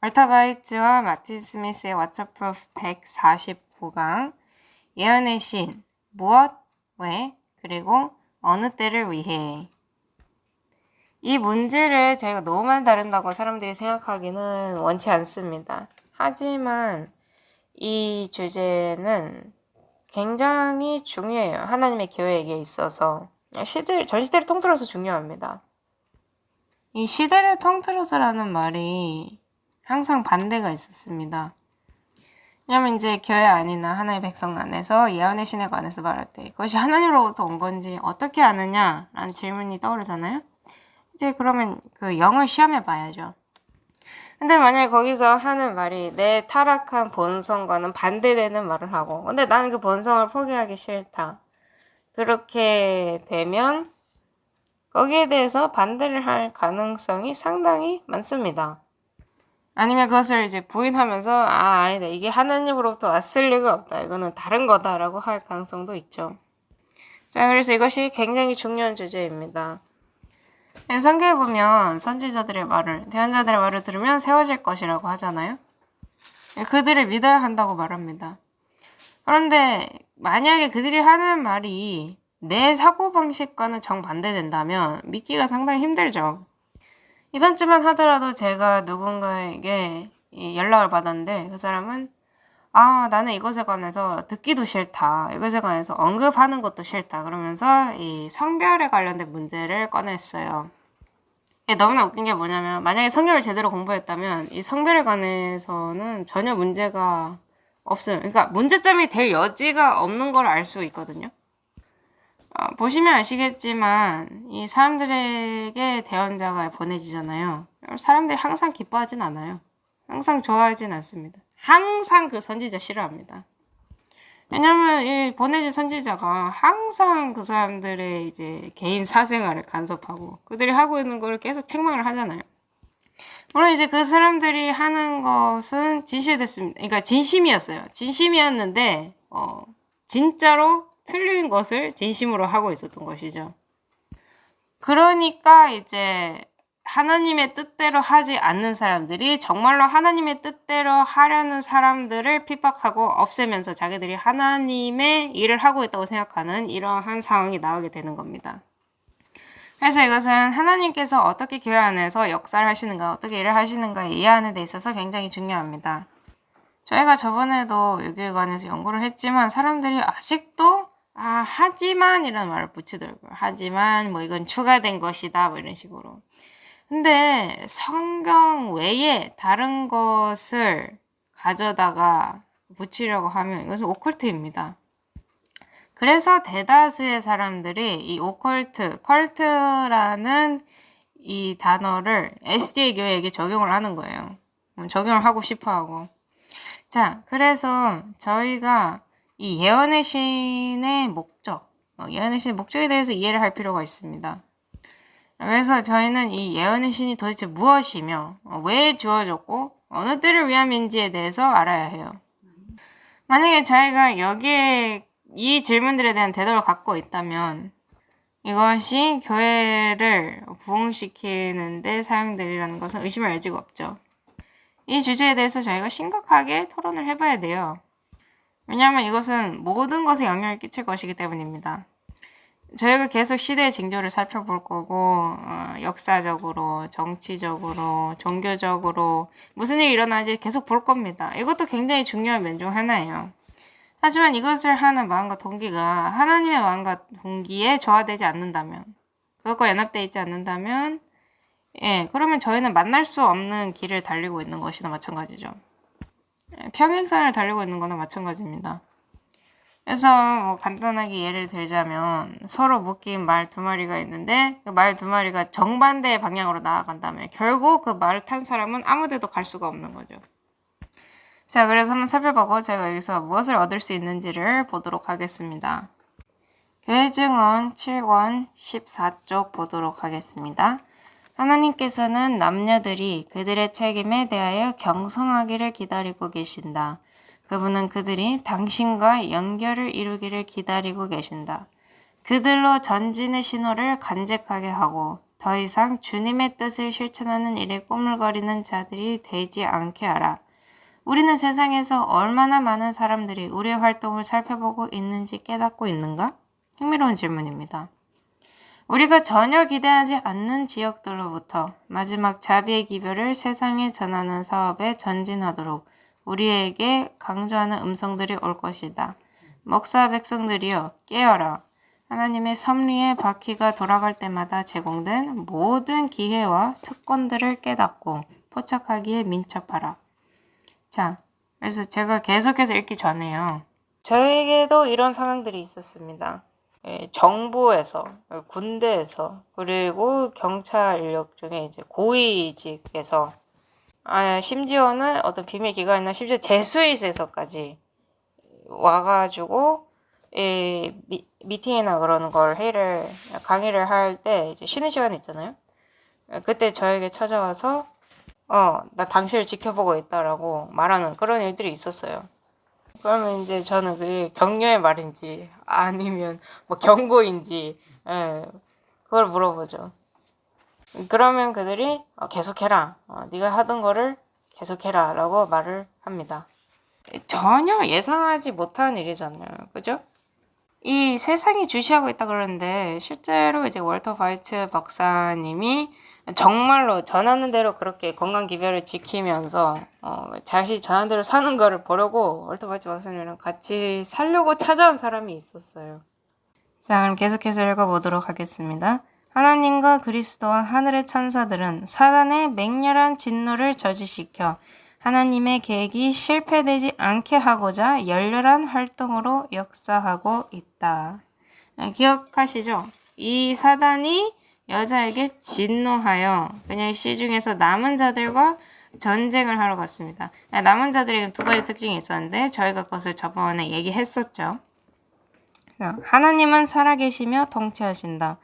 월터 바이츠와 마틴 스미스의 Waterproof 149강 예언의 신, 무엇, 왜, 그리고 어느 때를 위해. 이 문제를 저희가 너무 많이 다룬다고 사람들이 생각하기는 원치 않습니다. 하지만 이 주제는 굉장히 중요해요. 하나님의 계획에 있어서. 전 시대를 통틀어서 중요합니다. 이 시대를 통틀어서라는 말이 항상 반대가 있었습니다. 왜냐면 이제 교회 안이나 하나님의 백성 안에서 예언의 신에 관해서 말할 때 그것이 하나님으로부터 온 건지 어떻게 아느냐라는 질문이 떠오르잖아요. 이제 그러면 그 영을 시험해 봐야죠. 근데 만약에 거기서 하는 말이 내 타락한 본성과는 반대되는 말을 하고 근데 나는 그 본성을 포기하기 싫다. 그렇게 되면 거기에 대해서 반대를 할 가능성이 상당히 많습니다. 아니면 그것을 이제 부인하면서 아니다. 이게 하나님으로부터 왔을 리가 없다. 이거는 다른 거다라고 할 가능성도 있죠. 자, 그래서 이것이 굉장히 중요한 주제입니다. 성경에 보면 선지자들의 말을, 대언자들의 말을 들으면 세워질 것이라고 하잖아요. 그들을 믿어야 한다고 말합니다. 그런데 만약에 그들이 하는 말이 내 사고방식과는 정반대된다면 믿기가 상당히 힘들죠. 이번 주만 하더라도 제가 누군가에게 연락을 받았는데 그 사람은 나는 이것에 관해서 듣기도 싫다. 이것에 관해서 언급하는 것도 싫다. 그러면서 이 성별에 관련된 문제를 꺼냈어요. 너무나 웃긴 게 뭐냐면 만약에 성경을 제대로 공부했다면 이 성별에 관해서는 전혀 문제가 없어요. 그러니까 문제점이 될 여지가 없는 걸 알 수 있거든요. 보시면 아시겠지만 이 사람들에게 대언자가 보내지잖아요. 사람들이 항상 기뻐하진 않아요. 항상 좋아하진 않습니다. 항상 그 선지자 싫어합니다. 왜냐면 이 보내진 선지자가 항상 그 사람들의 이제 개인 사생활을 간섭하고 그들이 하고 있는 걸 계속 책망을 하잖아요. 물론 이제 그 사람들이 하는 것은 진실됐습니다. 그러니까 진심이었어요. 진심이었는데 진짜로 틀린 것을 진심으로 하고 있었던 것이죠. 그러니까 이제 하나님의 뜻대로 하지 않는 사람들이 정말로 하나님의 뜻대로 하려는 사람들을 핍박하고 없애면서 자기들이 하나님의 일을 하고 있다고 생각하는 이러한 상황이 나오게 되는 겁니다. 그래서 이것은 하나님께서 어떻게 교회 안에서 역사를 하시는가, 어떻게 일을 하시는가 이해하는 데 있어서 굉장히 중요합니다. 저희가 저번에도 유교관에서 연구를 했지만 사람들이 아직도 하지만 이라는 말을 붙이더라고요. 하지만 뭐 이건 추가된 것이다 뭐 이런 식으로. 근데 성경 외에 다른 것을 가져다가 붙이려고 하면 이것은 오컬트입니다. 그래서 대다수의 사람들이 이 오컬트, 컬트라는 이 단어를 SDA 교회에게 적용을 하는 거예요. 적용을 하고 싶어 하고. 자, 그래서 저희가 이 예언의 신의 목적, 예언의 신의 목적에 대해서 이해를 할 필요가 있습니다. 그래서 저희는 이 예언의 신이 도대체 무엇이며 왜 주어졌고 어느 때를 위함인지에 대해서 알아야 해요. 만약에 저희가 여기에 이 질문들에 대한 대답을 갖고 있다면 이것이 교회를 부흥시키는 데 사용되리라는 것은 의심할 여지가 없죠. 이 주제에 대해서 저희가 심각하게 토론을 해봐야 돼요. 왜냐하면 이것은 모든 것에 영향을 끼칠 것이기 때문입니다. 저희가 계속 시대의 징조를 살펴볼 거고 역사적으로, 정치적으로, 종교적으로 무슨 일이 일어나는지 계속 볼 겁니다. 이것도 굉장히 중요한 면 중 하나예요. 하지만 이것을 하는 마음과 동기가 하나님의 마음과 동기에 조화되지 않는다면 그것과 연합되어 있지 않는다면 그러면 저희는 만날 수 없는 길을 달리고 있는 것이나 마찬가지죠. 평행선을 달리고 있는 거나 마찬가지입니다. 그래서 뭐 간단하게 예를 들자면 서로 묶인 말 두 마리가 있는데 그 말 두 마리가 정반대의 방향으로 나아간다면 결국 그 말을 탄 사람은 아무 데도 갈 수가 없는 거죠. 자, 그래서 한번 살펴보고 제가 여기서 무엇을 얻을 수 있는지를 보도록 하겠습니다. 교회증언 7권 14쪽 보도록 하겠습니다. 하나님께서는 남녀들이 그들의 책임에 대하여 경성하기를 기다리고 계신다. 그분은 그들이 당신과 연결을 이루기를 기다리고 계신다. 그들로 전진의 신호를 간직하게 하고 더 이상 주님의 뜻을 실천하는 일에 꼬물거리는 자들이 되지 않게 하라. 우리는 세상에서 얼마나 많은 사람들이 우리의 활동을 살펴보고 있는지 깨닫고 있는가? 흥미로운 질문입니다. 우리가 전혀 기대하지 않는 지역들로부터 마지막 자비의 기별을 세상에 전하는 사업에 전진하도록 우리에게 강조하는 음성들이 올 것이다. 목사 백성들이여 깨어라. 하나님의 섭리의 바퀴가 돌아갈 때마다 제공된 모든 기회와 특권들을 깨닫고 포착하기에 민첩하라. 자, 그래서 제가 계속해서 읽기 전에요. 저에게도 이런 상황들이 있었습니다. 정부에서, 군대에서, 그리고 경찰 인력 중에 이제 고위직에서, 심지어는 어떤 비밀 기관이나 심지어 제스잇에서까지 와가지고 미팅이나 그런 걸 강의를 할 때 이제 쉬는 시간이 있잖아요. 그때 저에게 찾아와서 나 당신을 지켜보고 있다라고 말하는 그런 일들이 있었어요. 그러면 이제 저는 그게 격려의 말인지 아니면 뭐 경고인지 그걸 물어보죠. 그러면 그들이 계속해라. 네가 하던 거를 계속해라 라고 말을 합니다. 전혀 예상하지 못한 일이잖아요. 그죠? 이 세상이 주시하고 있다 그러는데 실제로 이제 월터 바이트 박사님이 정말로 전하는 대로 그렇게 건강 기별을 지키면서 자신이 전하는 대로 사는 거를 보려고 월터 바이트 박사님이랑 같이 살려고 찾아온 사람이 있었어요. 자, 그럼 계속해서 읽어보도록 하겠습니다. 하나님과 그리스도와 하늘의 천사들은 사단의 맹렬한 진노를 저지시켜 하나님의 계획이 실패되지 않게 하고자 열렬한 활동으로 역사하고 있다. 기억하시죠? 이 사단이 여자에게 진노하여 그냥 시중에서 남은 자들과 전쟁을 하러 갔습니다. 남은 자들에게는 두 가지 특징이 있었는데 저희가 그것을 저번에 얘기했었죠. 하나님은 살아계시며 통치하신다.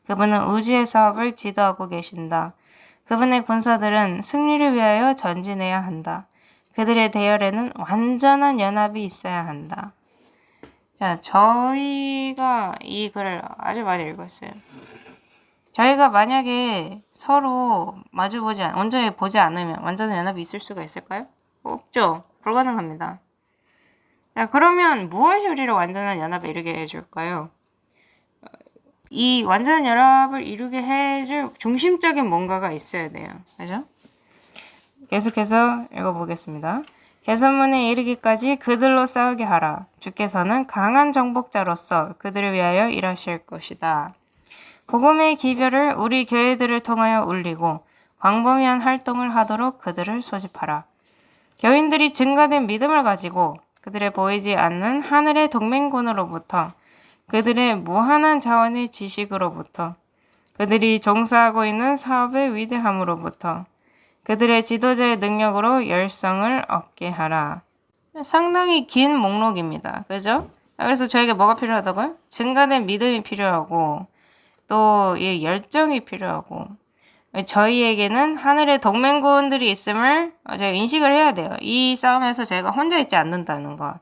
그분은 우주의 사업을 지도하고 계신다. 그분의 군사들은 승리를 위하여 전진해야 한다. 그들의 대열에는 완전한 연합이 있어야 한다. 자, 저희가 이 글을 아주 많이 읽었어요. 저희가 만약에 서로 온전히 보지 않으면 완전한 연합이 있을 수가 있을까요? 없죠. 불가능합니다. 자, 그러면 무엇이 우리를 완전한 연합에 이르게 해줄까요? 이 완전한 연합을 이루게 해줄 중심적인 뭔가가 있어야 돼요. 그죠? 계속해서 읽어보겠습니다. 개선문에 이르기까지 그들로 싸우게 하라. 주께서는 강한 정복자로서 그들을 위하여 일하실 것이다. 복음의 기별을 우리 교회들을 통하여 울리고 광범위한 활동을 하도록 그들을 소집하라. 교인들이 증가된 믿음을 가지고 그들의 보이지 않는 하늘의 동맹군으로부터 그들의 무한한 자원의 지식으로부터 그들이 종사하고 있는 사업의 위대함으로부터 그들의 지도자의 능력으로 열성을 얻게 하라. 상당히 긴 목록입니다. 그죠? 그래서 저에게 뭐가 필요하다고요? 증가된 믿음이 필요하고 또 이 열정이 필요하고 저희에게는 하늘의 동맹군들이 있음을 저희가 인식을 해야 돼요. 이 싸움에서 저희가 혼자 있지 않는다는 것.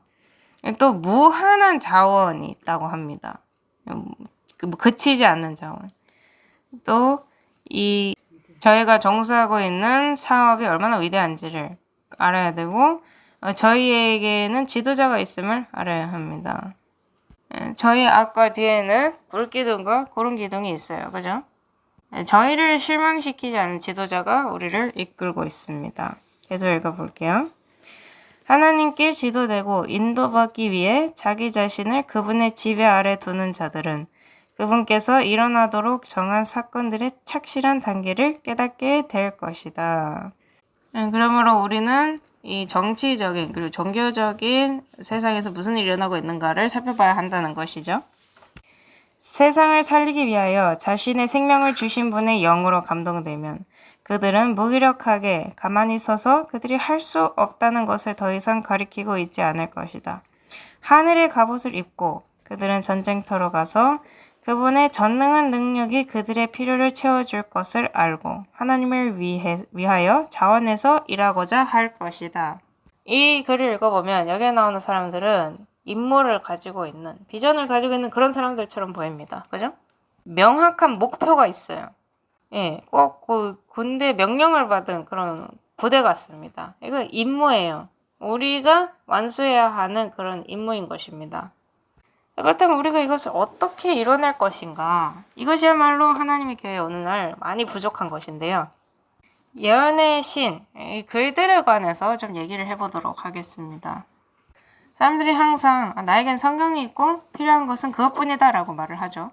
또 무한한 자원이 있다고 합니다. 그치지 않는 자원. 또 이 저희가 종사하고 있는 사업이 얼마나 위대한지를 알아야 되고 저희에게는 지도자가 있음을 알아야 합니다. 저희 아까 뒤에는 불기둥과 구름기둥이 있어요. 그죠? 저희를 실망시키지 않는 지도자가 우리를 이끌고 있습니다. 계속 읽어볼게요. 하나님께 지도되고 인도받기 위해 자기 자신을 그분의 지배 아래 두는 자들은 그분께서 일어나도록 정한 사건들의 착실한 단계를 깨닫게 될 것이다. 그러므로 우리는 이 정치적인 그리고 종교적인 세상에서 무슨 일이 일어나고 있는가를 살펴봐야 한다는 것이죠. 세상을 살리기 위하여 자신의 생명을 주신 분의 영으로 감동되면 그들은 무기력하게 가만히 서서 그들이 할 수 없다는 것을 더 이상 가리키고 있지 않을 것이다. 하늘의 갑옷을 입고 그들은 전쟁터로 가서 그분의 전능한 능력이 그들의 필요를 채워줄 것을 알고 하나님을 위하여 자원해서 일하고자 할 것이다. 이 글을 읽어보면 여기에 나오는 사람들은 임무를 가지고 있는, 비전을 가지고 있는 그런 사람들처럼 보입니다. 그죠? 명확한 목표가 있어요. 예, 꼭 그 군대 명령을 받은 그런 부대 같습니다. 이거 임무예요. 우리가 완수해야 하는 그런 임무인 것입니다. 그렇다면 우리가 이것을 어떻게 이뤄낼 것인가? 이것이야말로 하나님의 교회 어느 날 많이 부족한 것인데요. 예언의 신, 이 글들에 관해서 좀 얘기를 해보도록 하겠습니다. 사람들이 항상 나에겐 성경이 있고 필요한 것은 그것뿐이다 라고 말을 하죠.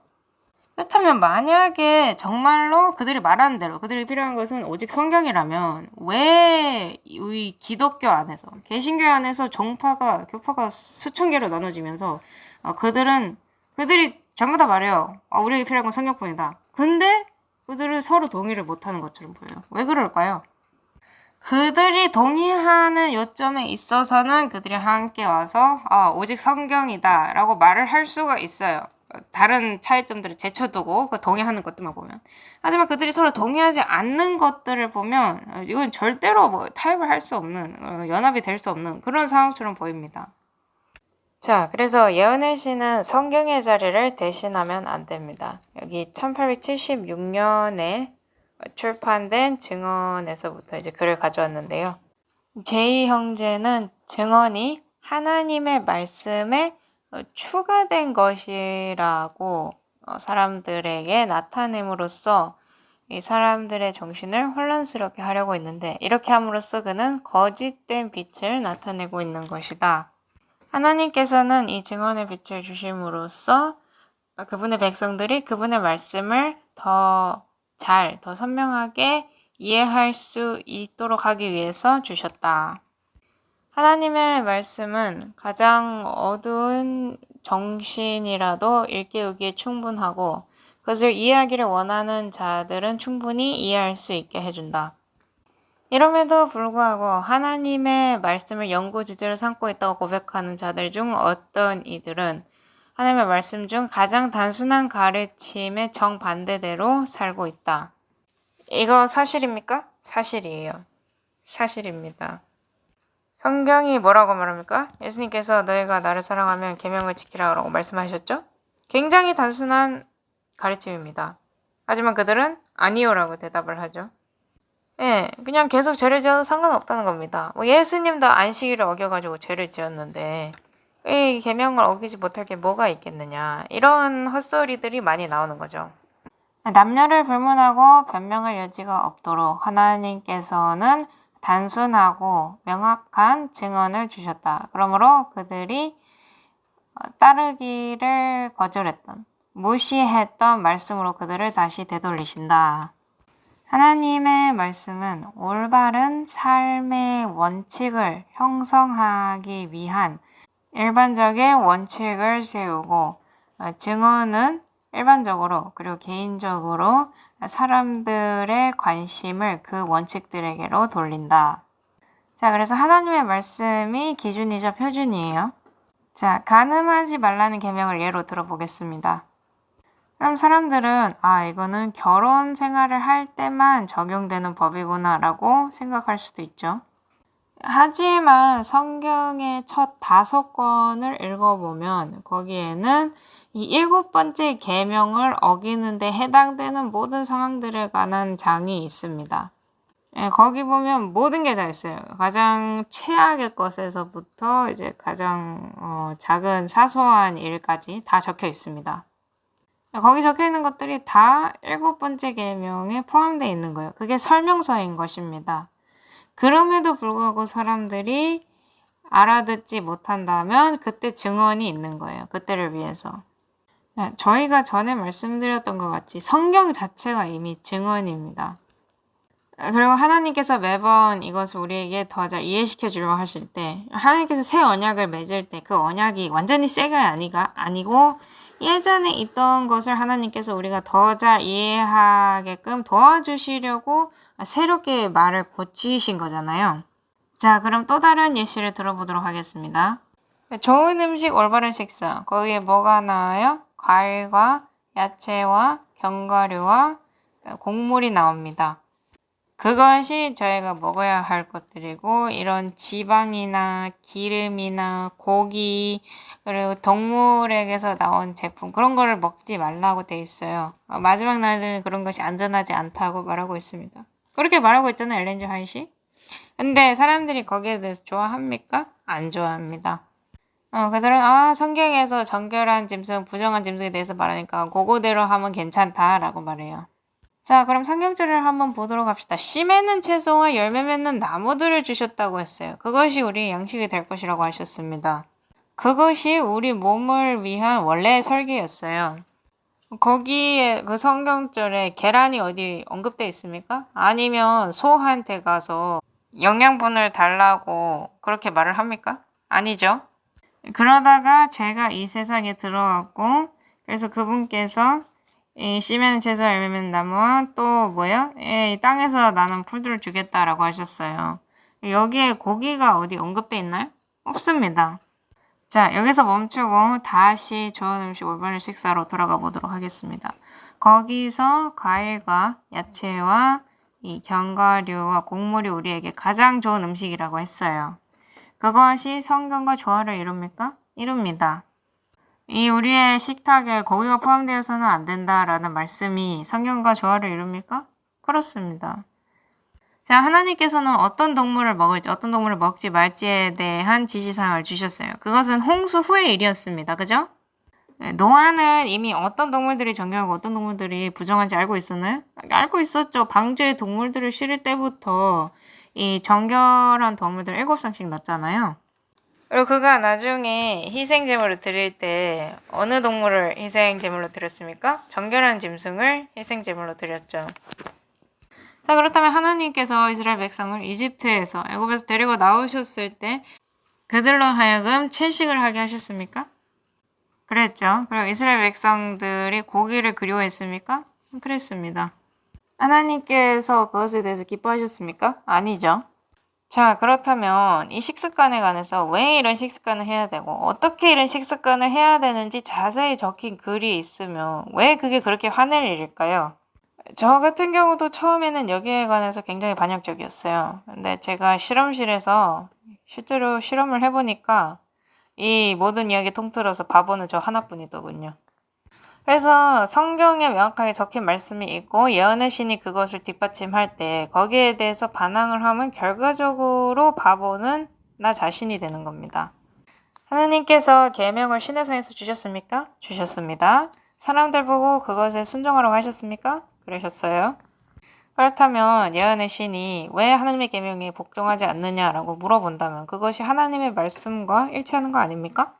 그렇다면 만약에 정말로 그들이 말하는 대로 그들이 필요한 것은 오직 성경이라면 왜 이 기독교 안에서 개신교 안에서 교파가 수천 개로 나눠지면서 그들이 전부 다 말해요. 우리에게 필요한 건 성경뿐이다. 근데 그들은 서로 동의를 못하는 것처럼 보여요. 왜 그럴까요? 그들이 동의하는 요점에 있어서는 그들이 함께 와서 오직 성경이다 라고 말을 할 수가 있어요. 다른 차이점들을 제쳐두고 그 동의하는 것들만 보면. 하지만 그들이 서로 동의하지 않는 것들을 보면 이건 절대로 뭐 타협을 할 수 없는, 연합이 될 수 없는 그런 상황처럼 보입니다. 자, 그래서 예언의 신은 성경의 자리를 대신하면 안 됩니다. 여기 1876년에 출판된 증언에서부터 이제 글을 가져왔는데요. 제2 형제는 증언이 하나님의 말씀에 추가된 것이라고 사람들에게 나타냄으로써 이 사람들의 정신을 혼란스럽게 하려고 했는데 이렇게 함으로써 그는 거짓된 빛을 나타내고 있는 것이다. 하나님께서는 이 증언의 빛을 주심으로써 그분의 백성들이 그분의 말씀을 더 선명하게 이해할 수 있도록 하기 위해서 주셨다. 하나님의 말씀은 가장 어두운 정신이라도 일깨우기에 충분하고 그것을 이해하기를 원하는 자들은 충분히 이해할 수 있게 해준다. 이럼에도 불구하고 하나님의 말씀을 연구 주제로 삼고 있다고 고백하는 자들 중 어떤 이들은 하나님의 말씀 중 가장 단순한 가르침의 정반대대로 살고 있다. 이거 사실입니까? 사실이에요. 사실입니다. 성경이 뭐라고 말합니까? 예수님께서 너희가 나를 사랑하면 계명을 지키라고 말씀하셨죠? 굉장히 단순한 가르침입니다. 하지만 그들은 아니요라고 대답을 하죠. 예, 그냥 계속 죄를 지어도 상관없다는 겁니다. 예수님도 안식일을 어겨가지고 죄를 지었는데 이 계명을 어기지 못할 게 뭐가 있겠느냐. 이런 헛소리들이 많이 나오는 거죠. 남녀를 불문하고 변명할 여지가 없도록 하나님께서는 단순하고 명확한 증언을 주셨다. 그러므로 그들이 따르기를 거절했던, 무시했던 말씀으로 그들을 다시 되돌리신다. 하나님의 말씀은 올바른 삶의 원칙을 형성하기 위한 일반적인 원칙을 세우고 증언은 일반적으로 그리고 개인적으로 사람들의 관심을 그 원칙들에게로 돌린다. 자, 그래서 하나님의 말씀이 기준이자 표준이에요. 자, 간음하지 말라는 계명을 예로 들어보겠습니다. 그럼 사람들은 이거는 결혼 생활을 할 때만 적용되는 법이구나 라고 생각할 수도 있죠. 하지만 성경의 첫 5권을 읽어보면 거기에는 이 7번째 계명을 어기는데 해당되는 모든 상황들에 관한 장이 있습니다. 거기 보면 모든 게 다 있어요. 가장 최악의 것에서부터 이제 가장 작은 사소한 일까지 다 적혀 있습니다. 거기 적혀 있는 것들이 다 7번째 계명에 포함되어 있는 거예요. 그게 설명서인 것입니다. 그럼에도 불구하고 사람들이 알아듣지 못한다면 그때 증언이 있는 거예요. 그때를 위해서. 저희가 전에 말씀드렸던 것 같이 성경 자체가 이미 증언입니다. 그리고 하나님께서 매번 이것을 우리에게 더 잘 이해시켜 주려고 하실 때 하나님께서 새 언약을 맺을 때 그 언약이 완전히 새가 아니고 예전에 있던 것을 하나님께서 우리가 더 잘 이해하게끔 도와주시려고 새롭게 말을 고치신 거잖아요. 자, 그럼 또 다른 예시를 들어보도록 하겠습니다. 좋은 음식, 올바른 식사. 거기에 뭐가 나와요? 과일과 야채와 견과류와 곡물이 나옵니다. 그것이 저희가 먹어야 할 것들이고 이런 지방이나 기름이나 고기 그리고 동물에게서 나온 제품 그런 거를 먹지 말라고 돼 있어요. 마지막 날에는 그런 것이 안전하지 않다고 말하고 있습니다. 그렇게 말하고 있잖아요. 엘렌 지 화이트. 근데 사람들이 거기에 대해서 좋아합니까? 안 좋아합니다. 그들은 성경에서 정결한 짐승, 부정한 짐승에 대해서 말하니까 그거대로 하면 괜찮다라고 말해요. 자, 그럼 성경절을 한번 보도록 합시다. 씨 맺는 채소와 열매 맺는 나무들을 주셨다고 했어요. 그것이 우리 양식이 될 것이라고 하셨습니다. 그것이 우리 몸을 위한 원래의 설계였어요. 거기에 그 성경절에 계란이 어디 언급돼 있습니까? 아니면 소한테 가서 영양분을 달라고 그렇게 말을 합니까? 아니죠. 그러다가 죄가 이 세상에 들어왔고 그래서 그분께서 이 씨면 채소 열매면 나무와 또 뭐요? 이 땅에서 나는 풀들을 주겠다라고 하셨어요. 여기에 고기가 어디 언급돼 있나요? 없습니다. 자, 여기서 멈추고 다시 좋은 음식 올바른 식사로 돌아가 보도록 하겠습니다. 거기서 과일과 야채와 이 견과류와 곡물이 우리에게 가장 좋은 음식이라고 했어요. 그것이 성경과 조화를 이룹니까? 이룹니다. 이 우리의 식탁에 고기가 포함되어서는 안 된다라는 말씀이 성경과 조화를 이룹니까? 그렇습니다. 자, 하나님께서는 어떤 동물을 먹을지 어떤 동물을 먹지 말지에 대한 지시사항을 주셨어요. 그것은 홍수 후의 일이었습니다. 그죠? 노아는 이미 어떤 동물들이 정결하고 어떤 동물들이 부정한지 알고 있었나요? 알고 있었죠. 방주에 동물들을 실을 때부터 이 정결한 동물들 7쌍씩 넣었잖아요. 그리고 그가 나중에 희생제물을 드릴 때 어느 동물을 희생제물로 드렸습니까? 정결한 짐승을 희생제물로 드렸죠. 자, 그렇다면 하나님께서 이스라엘 백성을 이집트에서 애굽에서 데리고 나오셨을 때 그들로 하여금 채식을 하게 하셨습니까? 그랬죠. 그리고 이스라엘 백성들이 고기를 그리워했습니까? 그랬습니다. 하나님께서 그것에 대해서 기뻐하셨습니까? 아니죠. 자, 그렇다면 이 식습관에 관해서 왜 이런 식습관을 해야 되고 어떻게 이런 식습관을 해야 되는지 자세히 적힌 글이 있으면 왜 그게 그렇게 화낼 일일까요? 저 같은 경우도 처음에는 여기에 관해서 굉장히 반역적이었어요. 근데 제가 실험실에서 실제로 실험을 해보니까 이 모든 이야기 통틀어서 바보는 저 하나뿐이더군요. 그래서 성경에 명확하게 적힌 말씀이 있고 예언의 신이 그것을 뒷받침할 때 거기에 대해서 반항을 하면 결과적으로 바보는 나 자신이 되는 겁니다. 하나님께서 계명을 시내산에서 주셨습니까? 주셨습니다. 사람들 보고 그것에 순종하라고 하셨습니까? 그러셨어요. 그렇다면 예언의 신이 왜 하나님의 계명에 복종하지 않느냐라고 물어본다면 그것이 하나님의 말씀과 일치하는 거 아닙니까?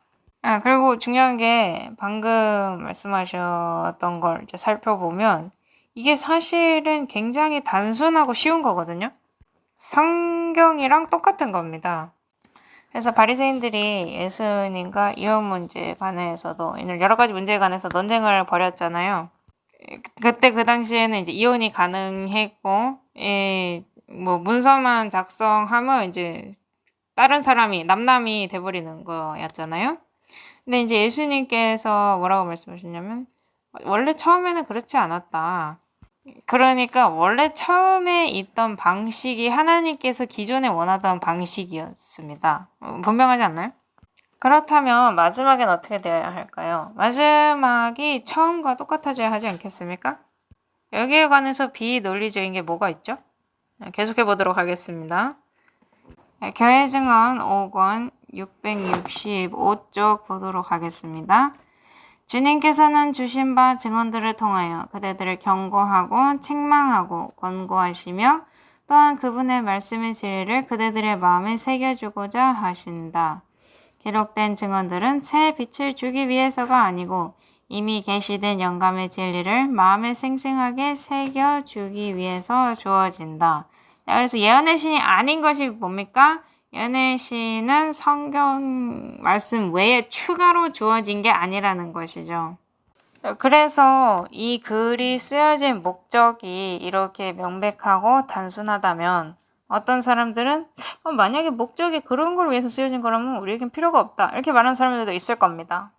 그리고 중요한 게 방금 말씀하셨던 걸 이제 살펴보면 이게 사실은 굉장히 단순하고 쉬운 거거든요. 성경이랑 똑같은 겁니다. 그래서 바리새인들이 예수님과 이혼 문제에 관해서도 여러 가지 문제에 관해서 논쟁을 벌였잖아요. 그때 그 당시에는 이제 이혼이 가능했고, 뭐 문서만 작성하면 이제 다른 사람이 남남이 돼버리는 거였잖아요. 근데 이제 예수님께서 뭐라고 말씀하셨냐면 원래 처음에는 그렇지 않았다. 그러니까 원래 처음에 있던 방식이 하나님께서 기존에 원하던 방식이었습니다. 분명하지 않나요? 그렇다면 마지막엔 어떻게 되어야 할까요? 마지막이 처음과 똑같아져야 하지 않겠습니까? 여기에 관해서 비논리적인 게 뭐가 있죠? 계속해 보도록 하겠습니다. 교회 증언 5권 665쪽 보도록 하겠습니다. 주님께서는 주신 바 증언들을 통하여 그대들을 경고하고 책망하고 권고하시며 또한 그분의 말씀의 진리를 그대들의 마음에 새겨주고자 하신다. 기록된 증언들은 새 빛을 주기 위해서가 아니고 이미 계시된 영감의 진리를 마음에 생생하게 새겨주기 위해서 주어진다. 그래서 예언의 신이 아닌 것이 뭡니까? 예언의 신은 성경 말씀 외에 추가로 주어진 게 아니라는 것이죠. 그래서 이 글이 쓰여진 목적이 이렇게 명백하고 단순하다면 어떤 사람들은 만약에 목적이 그런 걸 위해서 쓰여진 거라면 우리에겐 필요가 없다 이렇게 말하는 사람들도 있을 겁니다.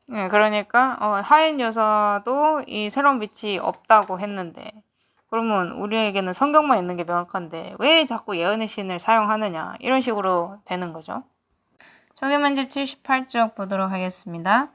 그러니까 하인 여사도 이 새로운 빛이 없다고 했는데 그러면 우리에게는 성경만 있는 게 명확한데 왜 자꾸 예언의 신을 사용하느냐 이런 식으로 되는 거죠. 초기문집 78쪽 보도록 하겠습니다.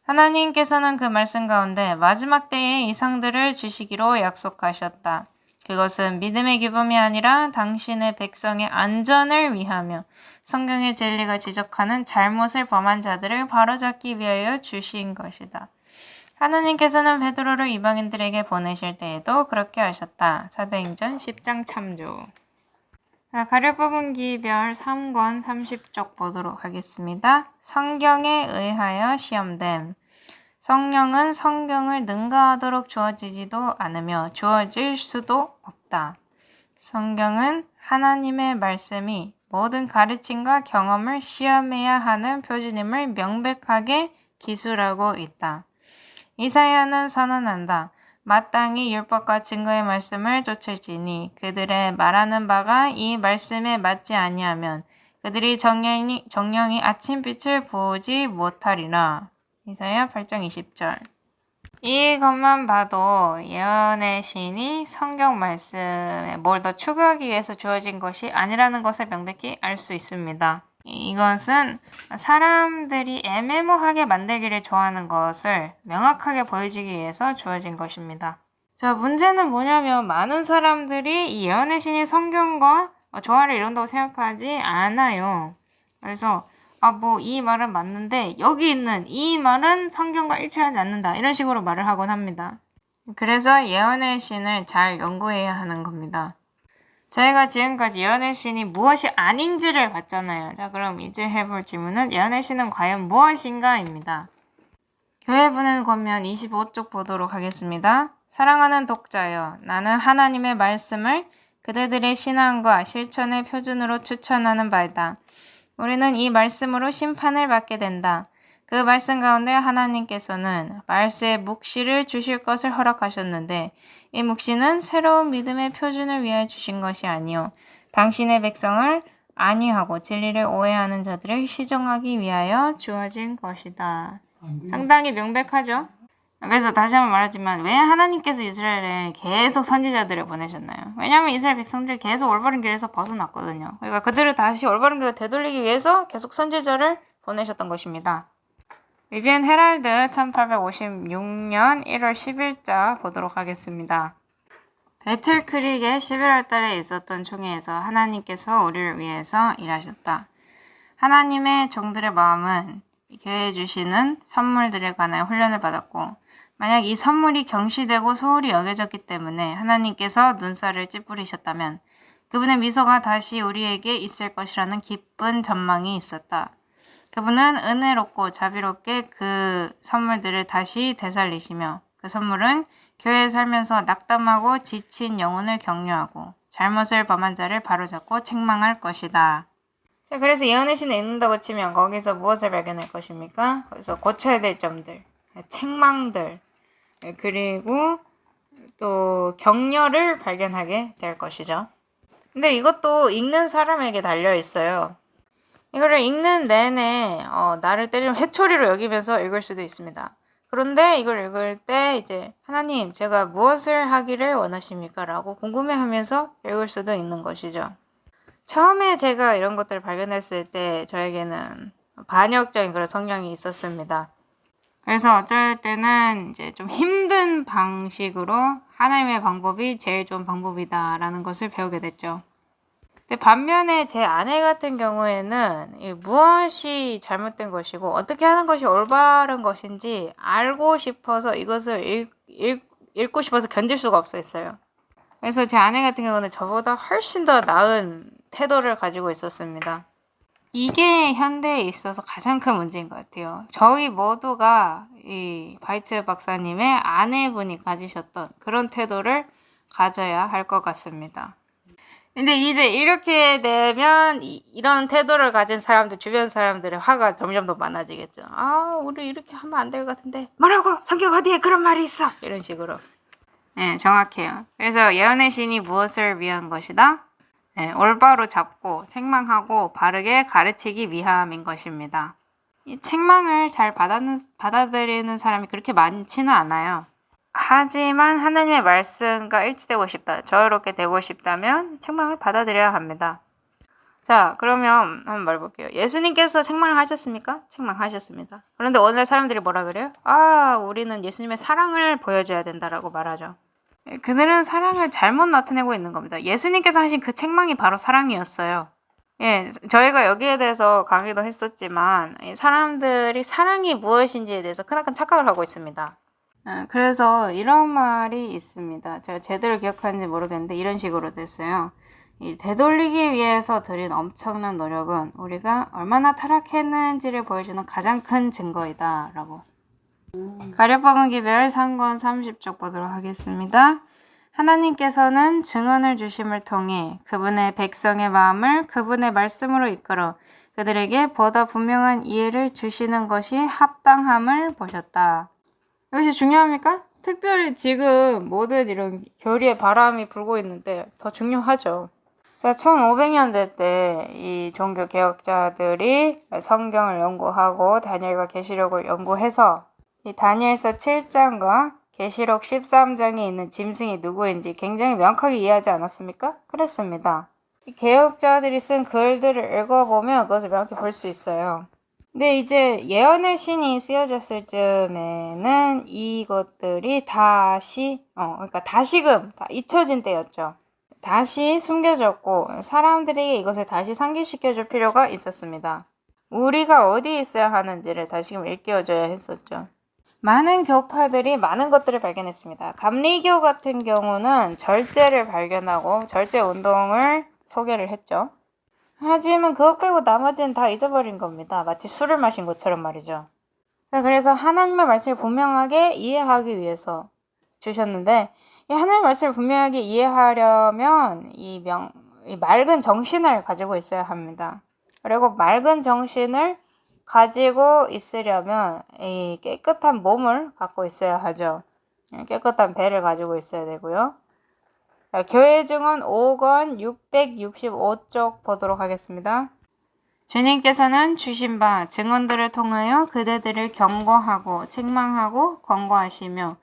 하나님께서는 그 말씀 가운데 마지막 때에 이상들을 주시기로 약속하셨다. 그것은 믿음의 규범이 아니라 당신의 백성의 안전을 위하며 성경의 진리가 지적하는 잘못을 범한 자들을 바로잡기 위하여 주신 것이다. 하나님께서는 베드로를 이방인들에게 보내실 때에도 그렇게 하셨다. 사도행전 10장 참조. 자, 가려 뽑은 기별 3권 30쪽 보도록 하겠습니다. 성경에 의하여 시험됨. 성령은 성경을 능가하도록 주어지지도 않으며 주어질 수도 없다. 성경은 하나님의 말씀이 모든 가르침과 경험을 시험해야 하는 표준임을 명백하게 기술하고 있다. 이사야는 선언한다. 마땅히 율법과 증거의 말씀을 쫓을지니 그들의 말하는 바가 이 말씀에 맞지 아니하면 그들이 정령이 아침빛을 보지 못하리라. 이사야 8장 20절. 이것만 봐도 예언의 신이 성경 말씀에 뭘 더 추구하기 위해서 주어진 것이 아니라는 것을 명백히 알 수 있습니다. 이것은 사람들이 애매모호하게 만들기를 좋아하는 것을 명확하게 보여주기 위해서 주어진 것입니다. 자, 문제는 뭐냐면 많은 사람들이 이 예언의 신이 성경과 조화를 이룬다고 생각하지 않아요. 그래서 이 말은 맞는데 여기 있는 이 말은 성경과 일치하지 않는다. 이런 식으로 말을 하곤 합니다. 그래서 예언의 신을 잘 연구해야 하는 겁니다. 저희가 지금까지 예언의 신이 무엇이 아닌지를 봤잖아요. 자, 그럼 이제 해볼 질문은 예언의 신은 과연 무엇인가입니다. 교회 보낸 권면 25쪽 보도록 하겠습니다. 사랑하는 독자여, 나는 하나님의 말씀을 그대들의 신앙과 실천의 표준으로 추천하는 바이다. 우리는 이 말씀으로 심판을 받게 된다. 그 말씀 가운데 하나님께서는 말세의 묵시를 주실 것을 허락하셨는데 이 묵시는 새로운 믿음의 표준을 위하여 주신 것이 아니요 당신의 백성을 안위하고 진리를 오해하는 자들을 시정하기 위하여 주어진 것이다. 상당히 명백하죠? 그래서 다시 한번 말하지만 왜 하나님께서 이스라엘에 계속 선지자들을 보내셨나요? 왜냐하면 이스라엘 백성들이 계속 올바른 길에서 벗어났거든요. 그러니까 그들을 다시 올바른 길로 되돌리기 위해서 계속 선지자를 보내셨던 것입니다. 비비안 헤랄드 1856년 1월 10일자 보도록 하겠습니다. 배틀크릭의 11월 달에 있었던 총회에서 하나님께서 우리를 위해서 일하셨다. 하나님의 종들의 마음은 교회에 주시는 선물들에 관하여 훈련을 받았고 만약 이 선물이 경시되고 소홀히 여겨졌기 때문에 하나님께서 눈살을 찌푸리셨다면 그분의 미소가 다시 우리에게 있을 것이라는 기쁜 전망이 있었다. 그분은 은혜롭고 자비롭게 그 선물들을 다시 되살리시며 그 선물은 교회에 살면서 낙담하고 지친 영혼을 격려하고 잘못을 범한 자를 바로잡고 책망할 것이다. 자, 그래서 예언의 신에 있는다고 치면 거기서 무엇을 발견할 것입니까? 거기서 고쳐야 될 점들, 책망들, 그리고 또 격려를 발견하게 될 것이죠. 근데 이것도 읽는 사람에게 달려 있어요. 이거를 읽는 내내 나를 때리는 회초리로 여기면서 읽을 수도 있습니다. 그런데 이걸 읽을 때 이제 하나님 제가 무엇을 하기를 원하십니까? 라고 궁금해하면서 읽을 수도 있는 것이죠. 처음에 제가 이런 것들을 발견했을 때 저에게는 반역적인 그런 성향이 있었습니다. 그래서 어쩔 때는 이제 좀 힘든 방식으로 하나님의 방법이 제일 좋은 방법이다라는 것을 배우게 됐죠. 근데 반면에 제 아내 같은 경우에는 무엇이 잘못된 것이고 어떻게 하는 것이 올바른 것인지 알고 싶어서 이것을 읽고 싶어서 견딜 수가 없었어요. 그래서 제 아내 같은 경우는 저보다 훨씬 더 나은 태도를 가지고 있었습니다. 이게 현대에 있어서 가장 큰 문제인 것 같아요. 저희 모두가 이 바이츠 박사님의 아내분이 가지셨던 그런 태도를 가져야 할 것 같습니다. 근데 이제 이렇게 되면 이런 태도를 가진 사람들, 주변 사람들의 화가 점점 더 많아지겠죠. 우리 이렇게 하면 안 될 것 같은데. 뭐라고? 성경 어디에 그런 말이 있어? 이런 식으로. 네, 정확해요. 그래서 예언의 신이 무엇을 위한 것이다? 네, 올바로 잡고 책망하고 바르게 가르치기 위함인 것입니다. 이 책망을 잘 받아들이는 사람이 그렇게 많지는 않아요. 하지만 하나님의 말씀과 일치되고 싶다, 저렇게 되고 싶다면 책망을 받아들여야 합니다. 자, 그러면 한번 말해볼게요. 예수님께서 책망을 하셨습니까? 책망하셨습니다. 그런데 오늘 사람들이 뭐라 그래요? 우리는 예수님의 사랑을 보여줘야 된다라고 말하죠. 그들은 사랑을 잘못 나타내고 있는 겁니다. 예수님께서 하신 그 책망이 바로 사랑이었어요. 저희가 여기에 대해서 강의도 했었지만 사람들이 사랑이 무엇인지에 대해서 크나큰 착각을 하고 있습니다. 그래서 이런 말이 있습니다. 제가 제대로 기억하는지 모르겠는데 이런 식으로 됐어요. 이 되돌리기 위해서 들인 엄청난 노력은 우리가 얼마나 타락했는지를 보여주는 가장 큰 증거이다 라고. 가려법은 기별 3권 30쪽 보도록 하겠습니다. 하나님께서는 증언을 주심을 통해 그분의 백성의 마음을 그분의 말씀으로 이끌어 그들에게 보다 분명한 이해를 주시는 것이 합당함을 보셨다. 이것이 중요합니까? 특별히 지금 모든 이런 교리의 바람이 불고 있는데 더 중요하죠. 자, 1500년대 때 이 종교 개혁자들이 성경을 연구하고 다니엘과 계시록을 연구해서 이 다니엘서 7장과 계시록 13장에 있는 짐승이 누구인지 굉장히 명확하게 이해하지 않았습니까? 그랬습니다. 이 개혁자들이 쓴 글들을 읽어보면 그것을 명확히 볼 수 있어요. 근데 이제 예언의 신이 쓰여졌을 즈음에는 이것들이 그러니까 다시금 다 잊혀진 때였죠. 다시 숨겨졌고 사람들에게 이것을 다시 상기시켜줄 필요가 있었습니다. 우리가 어디에 있어야 하는지를 다시금 일깨워줘야 했었죠. 많은 교파들이 많은 것들을 발견했습니다. 감리교 같은 경우는 절제를 발견하고 절제 운동을 소개를 했죠. 하지만 그것 빼고 나머지는 다 잊어버린 겁니다. 마치 술을 마신 것처럼 말이죠. 그래서 하나님의 말씀을 분명하게 이해하기 위해서 주셨는데 이 하나님의 말씀을 분명하게 이해하려면 이 맑은 정신을 가지고 있어야 합니다. 그리고 맑은 정신을 가지고 있으려면 이 깨끗한 몸을 갖고 있어야 하죠. 깨끗한 배를 가지고 있어야 되고요. 자, 교회 증언 5권 665쪽 보도록 하겠습니다. 주님께서는 주신 바 증언들을 통하여 그대들을 경고하고 책망하고 권고하시며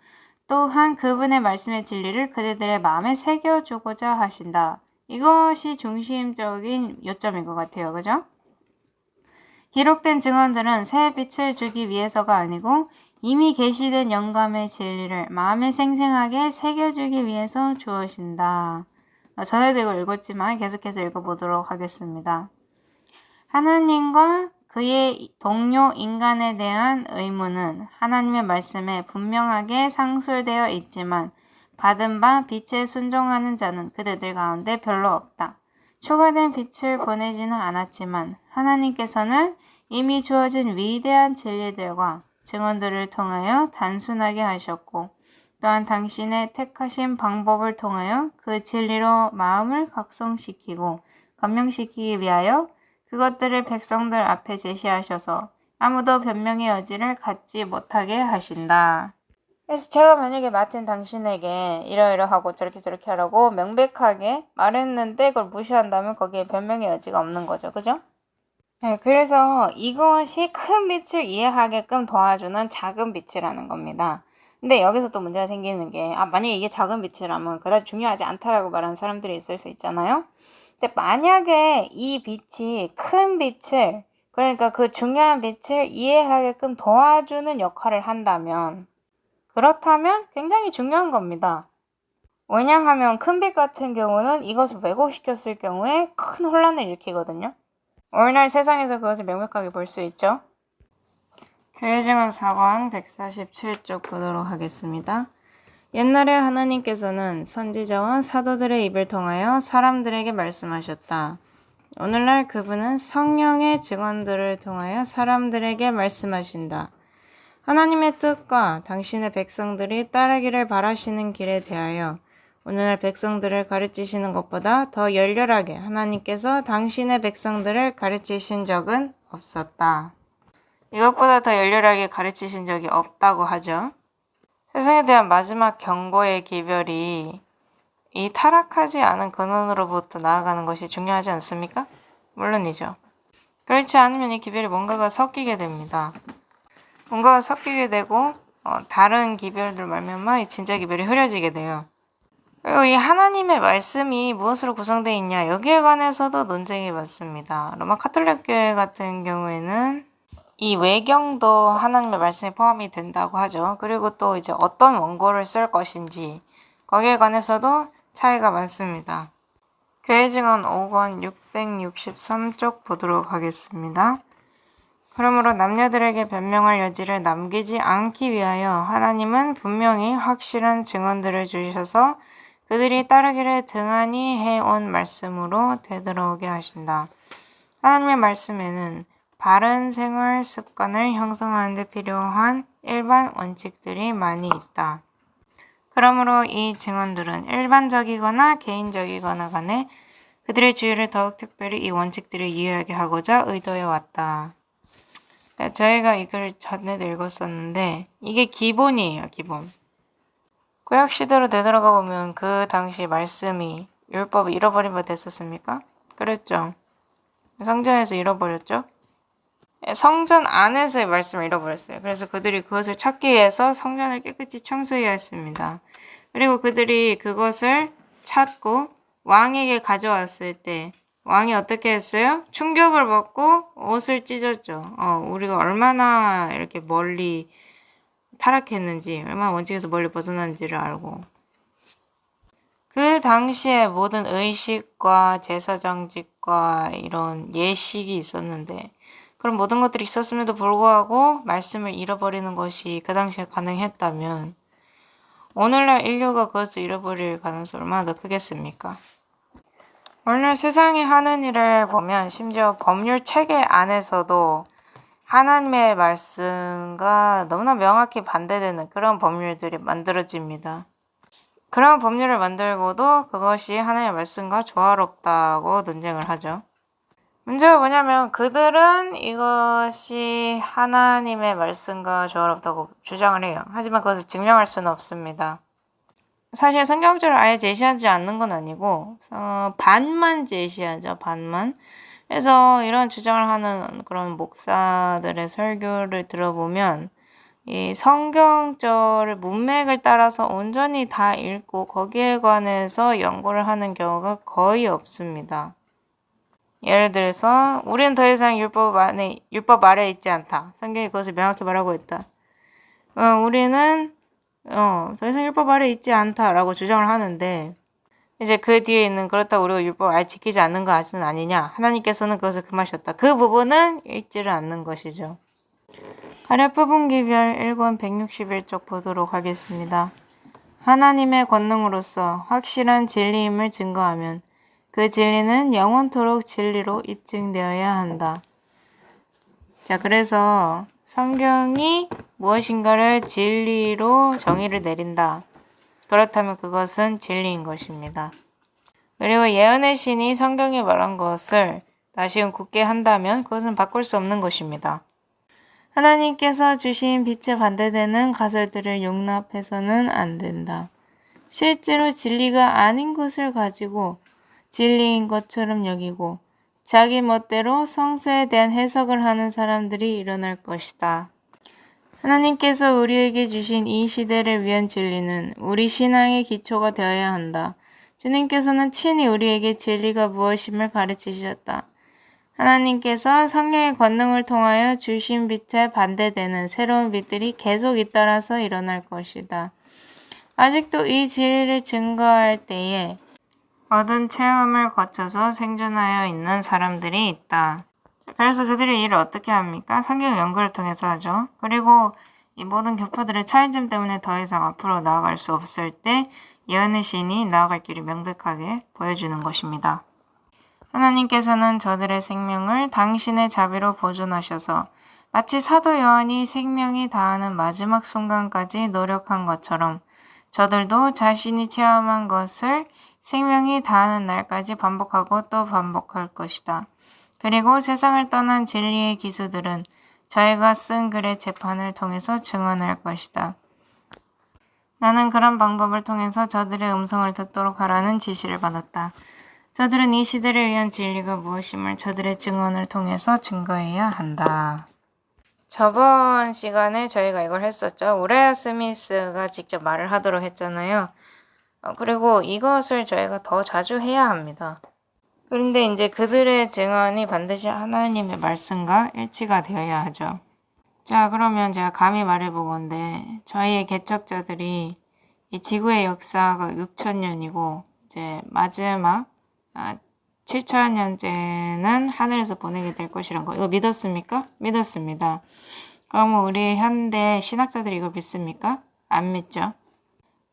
또한 그분의 말씀의 진리를 그대들의 마음에 새겨주고자 하신다. 이것이 중심적인 요점인 것 같아요. 그죠? 기록된 증언들은 새 빛을 주기 위해서가 아니고 이미 계시된 영감의 진리를 마음에 생생하게 새겨주기 위해서 주어진다. 전에도 이걸 읽었지만 계속해서 읽어보도록 하겠습니다. 하나님과 그의 동료 인간에 대한 의무는 하나님의 말씀에 분명하게 상술되어 있지만 받은 바 빛에 순종하는 자는 그대들 가운데 별로 없다. 추가된 빛을 보내지는 않았지만 하나님께서는 이미 주어진 위대한 진리들과 증언들을 통하여 단순하게 하셨고 또한 당신의 택하신 방법을 통하여 그 진리로 마음을 각성시키고 감명시키기 위하여 그것들을 백성들 앞에 제시하셔서 아무도 변명의 여지를 갖지 못하게 하신다. 그래서 제가 만약에 맡은 당신에게 이러이러하고 저렇게 하라고 명백하게 말했는데 그걸 무시한다면 거기에 변명의 여지가 없는 거죠. 그죠? 네, 그래서 이것이 큰 빛을 이해하게끔 도와주는 작은 빛이라는 겁니다. 근데 여기서 또 문제가 생기는 게 만약에 이게 작은 빛이라면 그다지 중요하지 않다라고 말하는 사람들이 있을 수 있잖아요. 근데 만약에 이 빛이 큰 빛을 그러니까 그 중요한 빛을 이해하게끔 도와주는 역할을 한다면 그렇다면 굉장히 중요한 겁니다. 왜냐하면 큰 빛 같은 경우는 이것을 왜곡시켰을 경우에 큰 혼란을 일으키거든요. 오늘날 세상에서 그것을 명백하게 볼 수 있죠. 교회 증언 4권 147쪽 보도록 하겠습니다. 옛날에 하나님께서는 선지자와 사도들의 입을 통하여 사람들에게 말씀하셨다. 오늘날 그분은 성령의 증언들을 통하여 사람들에게 말씀하신다. 하나님의 뜻과 당신의 백성들이 따르기를 바라시는 길에 대하여 오늘날 백성들을 가르치시는 것보다 더 열렬하게 하나님께서 당신의 백성들을 가르치신 적은 없었다. 이것보다 더 열렬하게 가르치신 적이 없다고 하죠. 세상에 대한 마지막 경고의 기별이 이 타락하지 않은 근원으로부터 나아가는 것이 중요하지 않습니까? 물론이죠. 그렇지 않으면 이 기별이 뭔가가 섞이게 됩니다. 뭔가가 섞이게 되고 다른 기별들 말미암아 이 진짜 기별이 흐려지게 돼요. 그리고 이 하나님의 말씀이 무엇으로 구성되어 있냐 여기에 관해서도 논쟁이 많습니다. 로마 카톨릭 교회 같은 경우에는 이 외경도 하나님의 말씀에 포함이 된다고 하죠. 그리고 또 이제 어떤 원고를 쓸 것인지 거기에 관해서도 차이가 많습니다. 교회 증언 5권 663쪽 보도록 하겠습니다. 그러므로 남녀들에게 변명할 여지를 남기지 않기 위하여 하나님은 분명히 확실한 증언들을 주셔서 그들이 따르기를 등한히 해온 말씀으로 되돌아오게 하신다. 하나님의 말씀에는 바른 생활 습관을 형성하는 데 필요한 일반 원칙들이 많이 있다. 그러므로 이 증언들은 일반적이거나 개인적이거나 간에 그들의 주의를 더욱 특별히 이 원칙들을 이해하게 하고자 의도해 왔다. 저희가 이걸 전에도 읽었었는데 이게 기본이에요. 기본. 구약 시대로 되돌아가 보면 그 당시 말씀이 율법을 잃어버린 바 됐었습니까? 그랬죠. 성전에서 잃어버렸죠. 성전 안에서의 말씀을 잃어버렸어요. 그래서 그들이 그것을 찾기 위해서 성전을 깨끗이 청소해야 했습니다. 그리고 그들이 그것을 찾고 왕에게 가져왔을 때 왕이 어떻게 했어요? 충격을 받고 옷을 찢었죠. 우리가 얼마나 이렇게 멀리 타락했는지, 얼마나 원칙에서 멀리 벗어난지를 알고. 그 당시에 모든 의식과 제사장직과 이런 예식이 있었는데 그런 모든 것들이 있었음에도 불구하고 말씀을 잃어버리는 것이 그 당시에 가능했다면 오늘날 인류가 그것을 잃어버릴 가능성이 얼마나 더 크겠습니까? 오늘 세상이 하는 일을 보면 심지어 법률 체계 안에서도 하나님의 말씀과 너무나 명확히 반대되는 그런 법률들이 만들어집니다. 그런 법률을 만들고도 그것이 하나님의 말씀과 조화롭다고 논쟁을 하죠. 문제가 뭐냐면 그들은 이것이 하나님의 말씀과 조화롭다고 주장을 해요. 하지만 그것을 증명할 수는 없습니다. 사실 성경적으로 아예 제시하지 않는 건 아니고 반만 제시하죠. 반만. 그래서 이런 주장을 하는 그런 목사들의 설교를 들어보면 이 성경절 문맥을 따라서 온전히 다 읽고 거기에 관해서 연구를 하는 경우가 거의 없습니다. 예를 들어서 우리는 더 이상 율법 아래에 있지 않다. 성경이 그것을 명확히 말하고 있다. 우리는 더 이상 율법 아래에 있지 않다라고 주장을 하는데 이제 그 뒤에 있는 그렇다고 우리가 율법 아예 지키지 않는 것은 아니냐. 하나님께서는 그것을 금하셨다. 그 부분은 읽지를 않는 것이죠. 아래 부분 기별 1권 161쪽 보도록 하겠습니다. 하나님의 권능으로서 확실한 진리임을 증거하면 그 진리는 영원토록 진리로 입증되어야 한다. 자, 그래서 성경이 무엇인가를 진리로 정의를 내린다. 그렇다면 그것은 진리인 것입니다. 그리고 예언의 신이 성경이 말한 것을 다시금 굳게 한다면 그것은 바꿀 수 없는 것입니다. 하나님께서 주신 빛에 반대되는 가설들을 용납해서는 안 된다. 실제로 진리가 아닌 것을 가지고 진리인 것처럼 여기고 자기 멋대로 성서에 대한 해석을 하는 사람들이 일어날 것이다. 하나님께서 우리에게 주신 이 시대를 위한 진리는 우리 신앙의 기초가 되어야 한다. 주님께서는 친히 우리에게 진리가 무엇임을 가르치셨다. 하나님께서 성령의 권능을 통하여 주신 빛에 반대되는 새로운 빛들이 계속 잇따라서 일어날 것이다. 아직도 이 진리를 증거할 때에 얻은 체험을 거쳐서 생존하여 있는 사람들이 있다. 그래서 그들이 일을 어떻게 합니까? 성경 연구를 통해서 하죠. 그리고 이 모든 교파들의 차이점 때문에 더 이상 앞으로 나아갈 수 없을 때 예언의 신이 나아갈 길이 명백하게 보여주는 것입니다. 하나님께서는 저들의 생명을 당신의 자비로 보존하셔서 마치 사도 요한이 생명이 다하는 마지막 순간까지 노력한 것처럼 저들도 자신이 체험한 것을 생명이 다하는 날까지 반복하고 또 반복할 것이다. 그리고 세상을 떠난 진리의 기수들은 저희가 쓴 글의 재판을 통해서 증언할 것이다. 나는 그런 방법을 통해서 저들의 음성을 듣도록 하라는 지시를 받았다. 저들은 이 시대를 위한 진리가 무엇임을 저들의 증언을 통해서 증거해야 한다. 저번 시간에 저희가 이걸 했었죠. 우레아 스미스가 직접 말을 하도록 했잖아요. 그리고 이것을 저희가 더 자주 해야 합니다. 그런데 이제 그들의 증언이 반드시 하나님의 말씀과 일치가 되어야 하죠. 자, 그러면 제가 감히 말해보건데 저희의 개척자들이 이 지구의 역사가 6,000년이고 이제 마지막 7,000년째는 하늘에서 보내게 될 것이란 거. 이거 믿었습니까? 믿었습니다. 그럼 우리 현대 신학자들이 이거 믿습니까? 안 믿죠.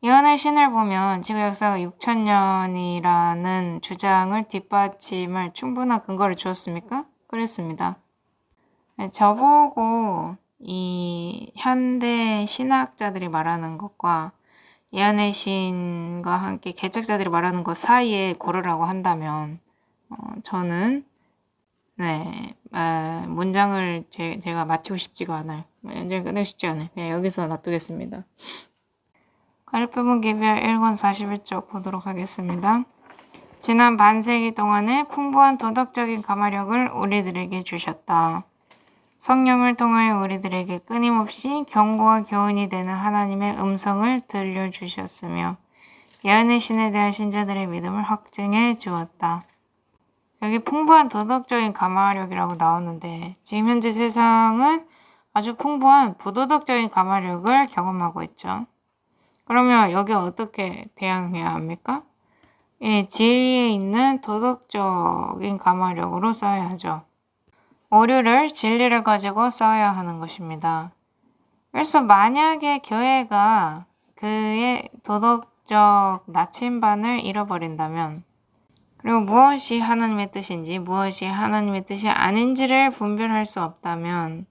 예언의 신을 보면 지구 역사가 6,000년이라는 주장을 뒷받침할 충분한 근거를 주었습니까? 그랬습니다. 저보고 이 현대 신학자들이 말하는 것과 예언의 신과 함께 개척자들이 말하는 것 사이에 고르라고 한다면 저는 문장을 제가 마치고 싶지가 않아요. 문장을 끝내고 싶지 않아요. 그냥 여기서 놔두겠습니다. 가르페문 기별 1권 41쪽 보도록 하겠습니다. 지난 반세기 동안에 풍부한 도덕적인 감화력을 우리들에게 주셨다. 성령을 통하여 우리들에게 끊임없이 경고와 교훈이 되는 하나님의 음성을 들려주셨으며 예언의 신에 대한 신자들의 믿음을 확증해 주었다. 여기 풍부한 도덕적인 감화력이라고 나오는데 지금 현재 세상은 아주 풍부한 부도덕적인 감화력을 경험하고 있죠. 그러면 여기 어떻게 대응해야 합니까? 진리에 있는 도덕적인 감화력으로 써야 하죠. 오류를 진리를 가지고 써야 하는 것입니다. 그래서 만약에 교회가 그의 도덕적 나침반을 잃어버린다면 그리고 무엇이 하나님의 뜻인지 무엇이 하나님의 뜻이 아닌지를 분별할 수 없다면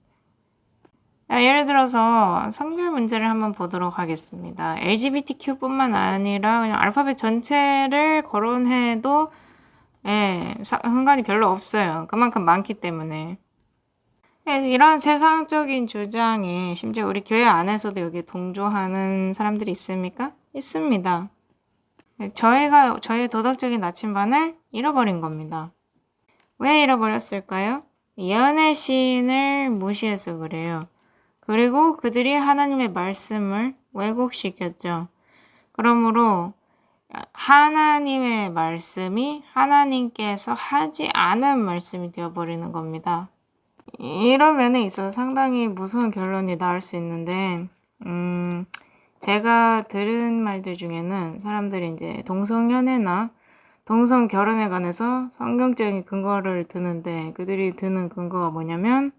예를 들어서 성별 문제를 한번 보도록 하겠습니다. LGBTQ뿐만 아니라 그냥 알파벳 전체를 거론해도 상관이 별로 없어요. 그만큼 많기 때문에. 이런 세상적인 주장에 심지어 우리 교회 안에서도 여기 동조하는 사람들이 있습니까? 있습니다. 저희가 저희의 도덕적인 나침반을 잃어버린 겁니다. 왜 잃어버렸을까요? 예언의 신을 무시해서 그래요. 그리고 그들이 하나님의 말씀을 왜곡시켰죠. 그러므로 하나님의 말씀이 하나님께서 하지 않은 말씀이 되어버리는 겁니다. 이런 면에 있어서 상당히 무서운 결론이 나올 수 있는데 제가 들은 말들 중에는 사람들이 이제 동성연애나 동성결혼에 관해서 성경적인 근거를 드는데 그들이 드는 근거가 뭐냐면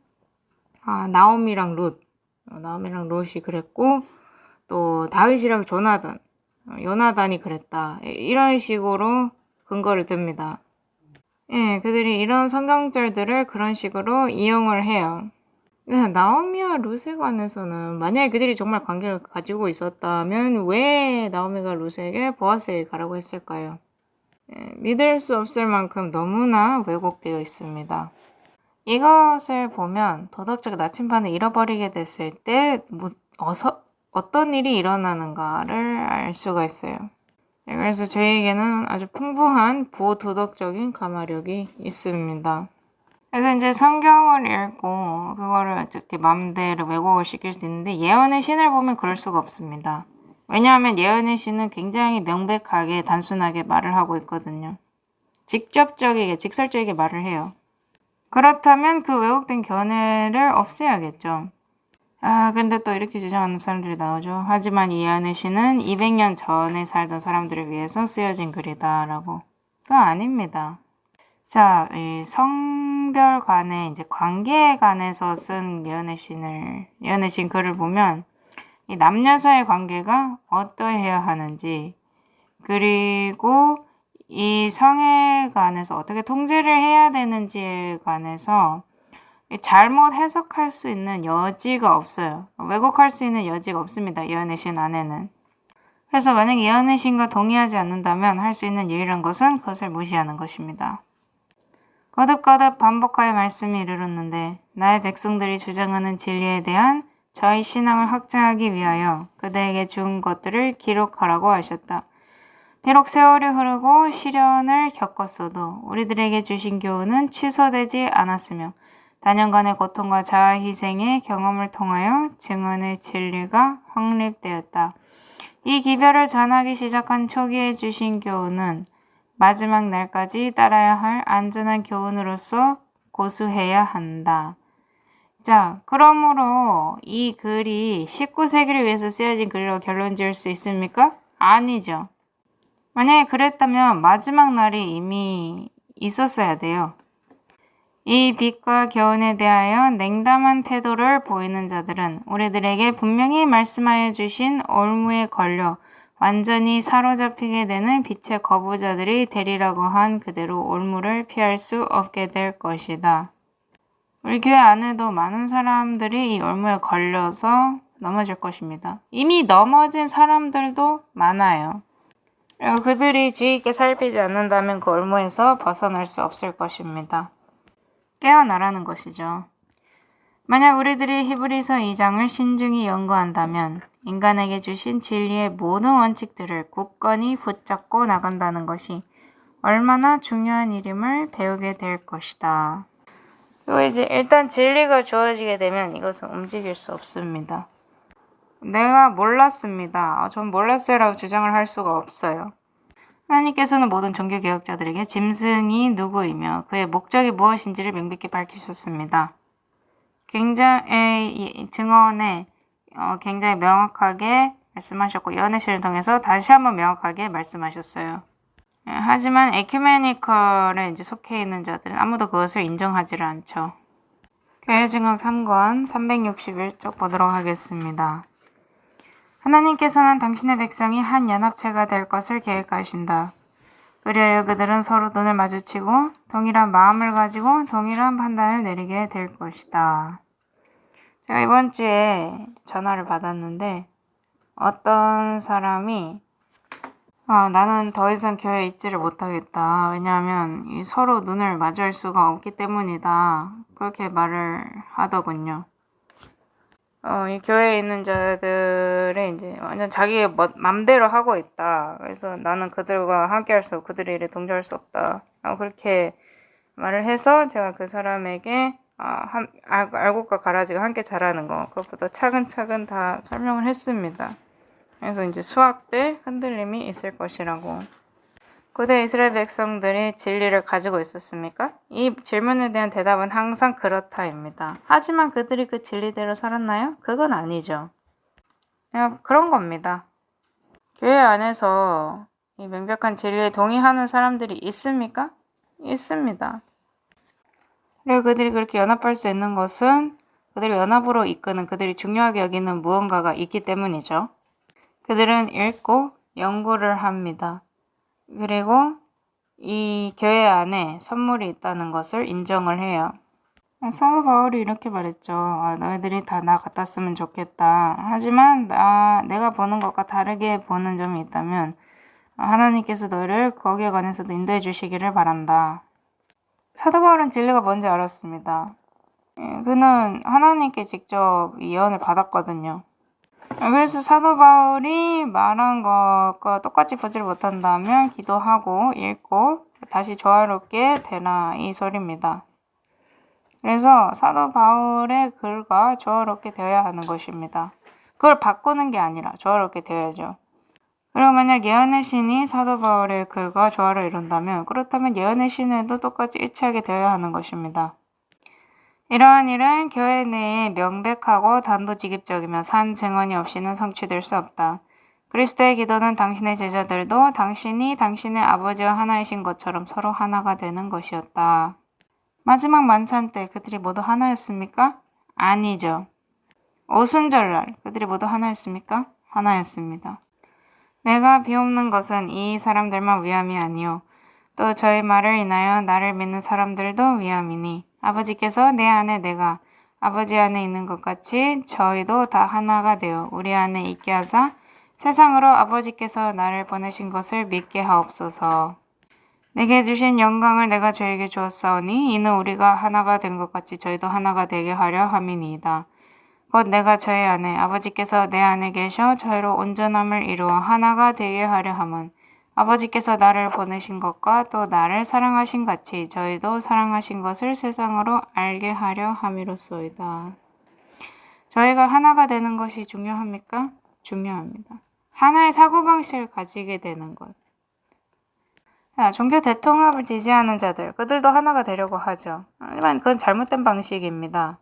나오미랑 롯이 그랬고 또 다윗이랑 요나단이 그랬다. 이런 식으로 근거를 듭니다. 그들이 이런 성경절들을 그런 식으로 이용을 해요. 나오미와 롯에 관해서는 만약에 그들이 정말 관계를 가지고 있었다면 왜 나오미가 롯에게 보아스에게 가라고 했을까요? 믿을 수 없을 만큼 너무나 왜곡되어 있습니다. 이것을 보면 도덕적 나침반을 잃어버리게 됐을 때 어떤 일이 일어나는가를 알 수가 있어요. 그래서 저희에게는 아주 풍부한 부도덕적인 감화력이 있습니다. 그래서 이제 성경을 읽고 그거를 어떻게 마음대로 왜곡을 시킬 수 있는데 예언의 신을 보면 그럴 수가 없습니다. 왜냐하면 예언의 신은 굉장히 명백하게 단순하게 말을 하고 있거든요. 직설적이게 말을 해요. 그렇다면 그 왜곡된 견해를 없애야겠죠. 근데 또 이렇게 주장하는 사람들이 나오죠. 하지만 이 예언의 신은 200년 전에 살던 사람들을 위해서 쓰여진 글이다 라고. 그거 아닙니다. 자, 이 성별 간의 이제 관계에 관해서 쓴 예언의 신 글을 보면 이 남녀 사이의 관계가 어떠해야 하는지 그리고 이 성에 관해서 어떻게 통제를 해야 되는지에 관해서 잘못 해석할 수 있는 여지가 없어요. 왜곡할 수 있는 여지가 없습니다. 예언의 신 안에는. 그래서 만약 예언의 신과 동의하지 않는다면 할 수 있는 유일한 것은 그것을 무시하는 것입니다. 거듭거듭 반복하여 말씀이 이르렀는데 나의 백성들이 주장하는 진리에 대한 저희 신앙을 확증하기 위하여 그대에게 준 것들을 기록하라고 하셨다. 비록 세월이 흐르고 시련을 겪었어도 우리들에게 주신 교훈은 취소되지 않았으며 다년간의 고통과 자아 희생의 경험을 통하여 증언의 진리가 확립되었다. 이 기별을 전하기 시작한 초기에 주신 교훈은 마지막 날까지 따라야 할 안전한 교훈으로서 고수해야 한다. 자, 그러므로 이 글이 19세기를 위해서 쓰여진 글이라고 결론 지을 수 있습니까? 아니죠. 만약에 그랬다면 마지막 날이 이미 있었어야 돼요. 이 빛과 교훈에 대하여 냉담한 태도를 보이는 자들은 우리들에게 분명히 말씀하여 주신 올무에 걸려 완전히 사로잡히게 되는 빛의 거부자들이 되리라고 한 그대로 올무를 피할 수 없게 될 것이다. 우리 교회 안에도 많은 사람들이 이 올무에 걸려서 넘어질 것입니다. 이미 넘어진 사람들도 많아요. 그리고 그들이 주의 있게 살피지 않는다면 그 올무에서 벗어날 수 없을 것입니다. 깨어나라는 것이죠. 만약 우리들이 히브리서 2장을 신중히 연구한다면 인간에게 주신 진리의 모든 원칙들을 굳건히 붙잡고 나간다는 것이 얼마나 중요한 일임을 배우게 될 것이다. 그리고 이제 일단 진리가 주어지게 되면 이것은 움직일 수 없습니다. 내가 몰랐습니다. 전 몰랐어요 라고 주장을 할 수가 없어요. 하나님께서는 모든 종교개혁자들에게 짐승이 누구이며 그의 목적이 무엇인지를 명백히 밝히셨습니다. 굉장히 증언에 굉장히 명확하게 말씀하셨고 예언의 통해서 다시 한번 명확하게 말씀하셨어요. 하지만 에큐메니컬에 이제 속해 있는 자들은 아무도 그것을 인정하지를 않죠. 교회 증언 3권 361쪽 보도록 하겠습니다. 하나님께서는 당신의 백성이 한 연합체가 될 것을 계획하신다. 그리하여 그들은 서로 눈을 마주치고 동일한 마음을 가지고 동일한 판단을 내리게 될 것이다. 제가 이번 주에 전화를 받았는데 어떤 사람이 나는 더 이상 교회에 있지를 못하겠다. 왜냐하면 서로 눈을 마주할 수가 없기 때문이다. 그렇게 말을 하더군요. 이 교회에 있는 자들이 이제 완전 자기의 맘대로 하고 있다. 그래서 나는 그들과 함께 할 수 없고 그들의 일에 동조할 수 없다. 그렇게 말을 해서 제가 그 사람에게 알곡과 가라지가 함께 자라는 거 그것부터 차근차근 다 설명을 했습니다. 그래서 이제 수학 때 흔들림이 있을 것이라고. 고대 이스라엘 백성들이 진리를 가지고 있었습니까? 이 질문에 대한 대답은 항상 그렇다입니다. 하지만 그들이 그 진리대로 살았나요? 그건 아니죠. 그냥 그런 겁니다. 교회 안에서 이 명백한 진리에 동의하는 사람들이 있습니까? 있습니다. 그리고 그들이 그렇게 연합할 수 있는 것은 그들이 연합으로 이끄는 그들이 중요하게 여기는 무언가가 있기 때문이죠. 그들은 읽고 연구를 합니다. 그리고 이 교회 안에 선물이 있다는 것을 인정을 해요. 사도 바울이 이렇게 말했죠. 너희들이 다 나 같았으면 좋겠다. 하지만 내가 보는 것과 다르게 보는 점이 있다면 하나님께서 너희를 거기에 관해서도 인도해 주시기를 바란다. 사도 바울은 진리가 뭔지 알았습니다. 그는 하나님께 직접 예언을 받았거든요. 그래서 사도 바울이 말한 것과 똑같이 보지를 못한다면 기도하고 읽고 다시 조화롭게 되라 이 소리입니다. 그래서 사도 바울의 글과 조화롭게 되어야 하는 것입니다. 그걸 바꾸는 게 아니라 조화롭게 되어야죠. 그리고 만약 예언의 신이 사도 바울의 글과 조화를 이룬다면 그렇다면 예언의 신에도 똑같이 일치하게 되어야 하는 것입니다. 이러한 일은 교회 내에 명백하고 단도직입적이며 산 증언이 없이는 성취될 수 없다. 그리스도의 기도는 당신의 제자들도 당신이 당신의 아버지와 하나이신 것처럼 서로 하나가 되는 것이었다. 마지막 만찬 때 그들이 모두 하나였습니까? 아니죠. 오순절날 그들이 모두 하나였습니까? 하나였습니다. 내가 비옵는 것은 이 사람들만 위함이 아니요 또 저희 말을 인하여 나를 믿는 사람들도 위함이니 아버지께서 내 안에 내가 아버지 안에 있는 것 같이 저희도 다 하나가 되어 우리 안에 있게 하사 세상으로 아버지께서 나를 보내신 것을 믿게 하옵소서. 내게 주신 영광을 내가 저에게 주었사오니 이는 우리가 하나가 된 것 같이 저희도 하나가 되게 하려 함이니이다. 곧 내가 저희 안에 아버지께서 내 안에 계셔 저희로 온전함을 이루어 하나가 되게 하려 함은 아버지께서 나를 보내신 것과 또 나를 사랑하신 같이 저희도 사랑하신 것을 세상으로 알게 하려 함이로소이다. 저희가 하나가 되는 것이 중요합니까? 중요합니다. 하나의 사고방식을 가지게 되는 것. 종교 대통합을 지지하는 자들, 그들도 하나가 되려고 하죠. 하지만 그건 잘못된 방식입니다.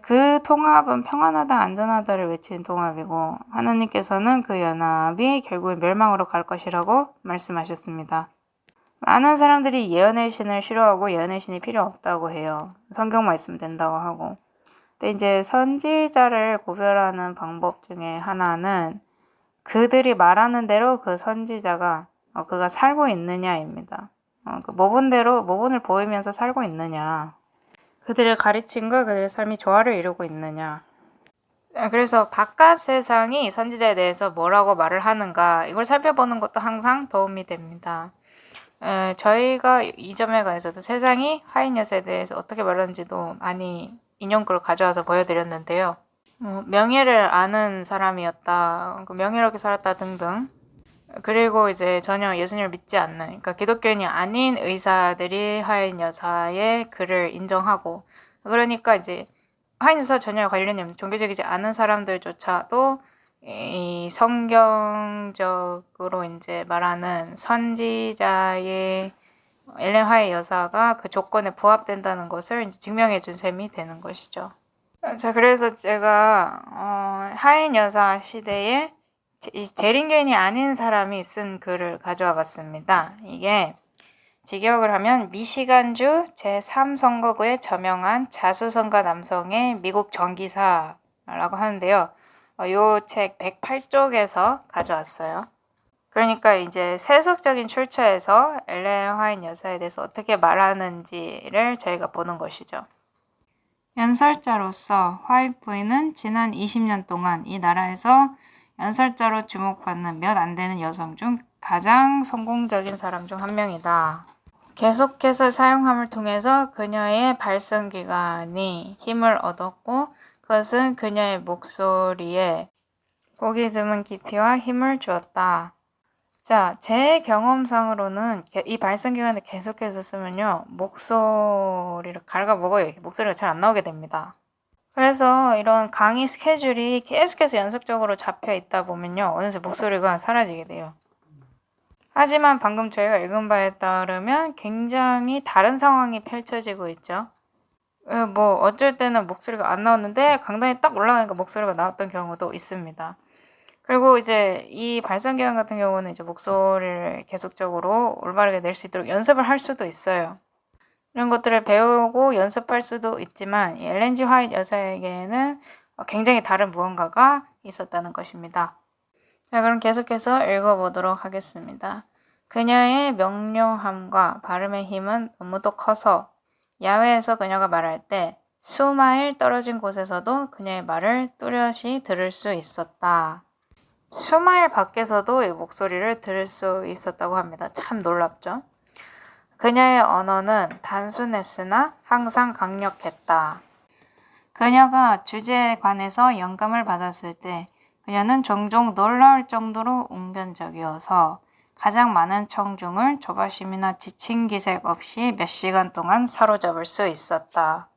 그 통합은 평안하다, 안전하다를 외치는 통합이고 하나님께서는 그 연합이 결국엔 멸망으로 갈 것이라고 말씀하셨습니다. 많은 사람들이 예언의 신을 싫어하고 예언의 신이 필요 없다고 해요. 성경만 있으면 된다고 하고. 근데 이제 선지자를 구별하는 방법 중에 하나는 그들이 말하는 대로 그 선지자가 그가 살고 있느냐입니다. 그 모본을 보이면서 살고 있느냐. 그들의 가르침과 그들의 삶이 조화를 이루고 있느냐. 그래서 바깥 세상이 선지자에 대해서 뭐라고 말을 하는가 이걸 살펴보는 것도 항상 도움이 됩니다. 저희가 이점에 관해서도 세상이 하인 여사에 대해서 어떻게 말하는지도 많이 인용글을 가져와서 보여드렸는데요. 명예를 아는 사람이었다, 명예롭게 살았다 등등. 그리고 이제 전혀 예수님을 믿지 않는, 그러니까 기독교인이 아닌 의사들이 하인 여사의 글을 인정하고, 그러니까 이제 하인 여사 전혀 관련이 없는 종교적이지 않은 사람들조차도 이 성경적으로 이제 말하는 선지자의 엘렌 화이트 여사가 그 조건에 부합된다는 것을 이제 증명해 준 셈이 되는 것이죠. 자, 그래서 제가 하인 여사 시대에 재림교인이 아닌 사람이 쓴 글을 가져와 봤습니다. 이게 직역을 하면 미시간주 제3선거구에 저명한 자수성가 남성의 미국 정기사라고 하는데요. 요 책 108쪽에서 가져왔어요. 그러니까 이제 세속적인 출처에서 엘렌 화이트 여사에 대해서 어떻게 말하는지를 저희가 보는 것이죠. 연설자로서 화이트 부인은 지난 20년 동안 이 나라에서 연설자로 주목받는 몇 안 되는 여성 중 가장 성공적인 사람 중 한 명이다. 계속해서 사용함을 통해서 그녀의 발성기관이 힘을 얻었고 그것은 그녀의 목소리에 보기 드문 깊이와 힘을 주었다. 자, 제 경험상으로는 이 발성기관을 계속해서 쓰면요, 목소리를 갉아먹어요. 목소리가 잘 안 나오게 됩니다. 그래서 이런 강의 스케줄이 계속해서 연속적으로 잡혀 있다 보면요, 어느새 목소리가 사라지게 돼요. 하지만 방금 저희가 읽은 바에 따르면 굉장히 다른 상황이 펼쳐지고 있죠. 어쩔 때는 목소리가 안 나왔는데 강단이 딱 올라가니까 목소리가 나왔던 경우도 있습니다. 그리고 이제 이 발성기관 같은 경우는 이제 목소리를 계속적으로 올바르게 낼 수 있도록 연습을 할 수도 있어요. 이런 것들을 배우고 연습할 수도 있지만 엘렌 지 화이트 여사에게는 굉장히 다른 무언가가 있었다는 것입니다. 자, 그럼 계속해서 읽어보도록 하겠습니다. 그녀의 명료함과 발음의 힘은 너무도 커서 야외에서 그녀가 말할 때 수마일 떨어진 곳에서도 그녀의 말을 뚜렷이 들을 수 있었다. 수마일 밖에서도 이 목소리를 들을 수 있었다고 합니다. 참 놀랍죠? 그녀의 언어는 단순했으나 항상 강력했다. 그녀가 주제에 관해서 영감을 받았을 때 그녀는 종종 놀라울 정도로 웅변적이어서 가장 많은 청중을 조바심이나 지친 기색 없이 몇 시간 동안 사로잡을 수 있었다.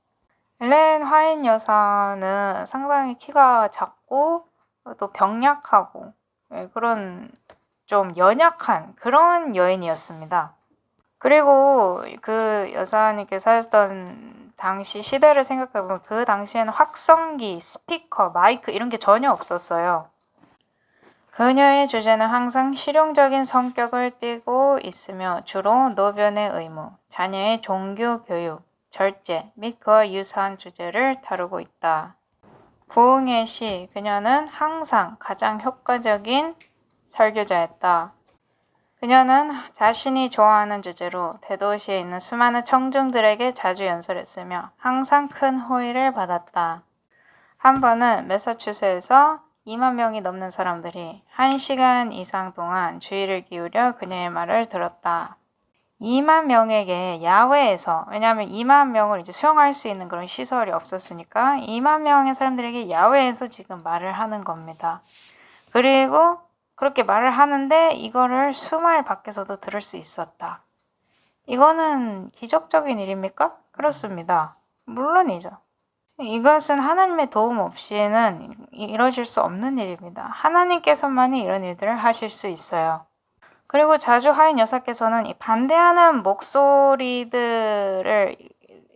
엘렌 화이트 여사는 상당히 키가 작고 또 병약하고 그런 좀 연약한 그런 여인이었습니다. 그리고 그 여사님께서 사셨던 당시 시대를 생각해보면 그 당시에는 확성기, 스피커, 마이크 이런 게 전혀 없었어요. 그녀의 주제는 항상 실용적인 성격을 띠고 있으며 주로 노변의 의무, 자녀의 종교 교육, 절제 및 그와 유사한 주제를 다루고 있다. 부흥의 시, 그녀는 항상 가장 효과적인 설교자였다. 그녀는 자신이 좋아하는 주제로 대도시에 있는 수많은 청중들에게 자주 연설했으며 항상 큰 호의를 받았다. 한 번은 매사추set에서 2만 명이 넘는 사람들이 1시간 이상 동안 주의를 기울여 그녀의 말을 들었다. 2만 명에게 야외에서, 왜냐하면 2만 명을 이제 수용할 수 있는 그런 시설이 없었으니까 2만 명의 사람들에게 야외에서 지금 말을 하는 겁니다. 그리고 그렇게 말을 하는데 이거를 수마일 밖에서도 들을 수 있었다. 이거는 기적적인 일입니까? 그렇습니다. 물론이죠. 이것은 하나님의 도움 없이는 이루어질 수 없는 일입니다. 하나님께서만이 이런 일들을 하실 수 있어요. 그리고 자주 하인 여사께서는 이 반대하는 목소리들을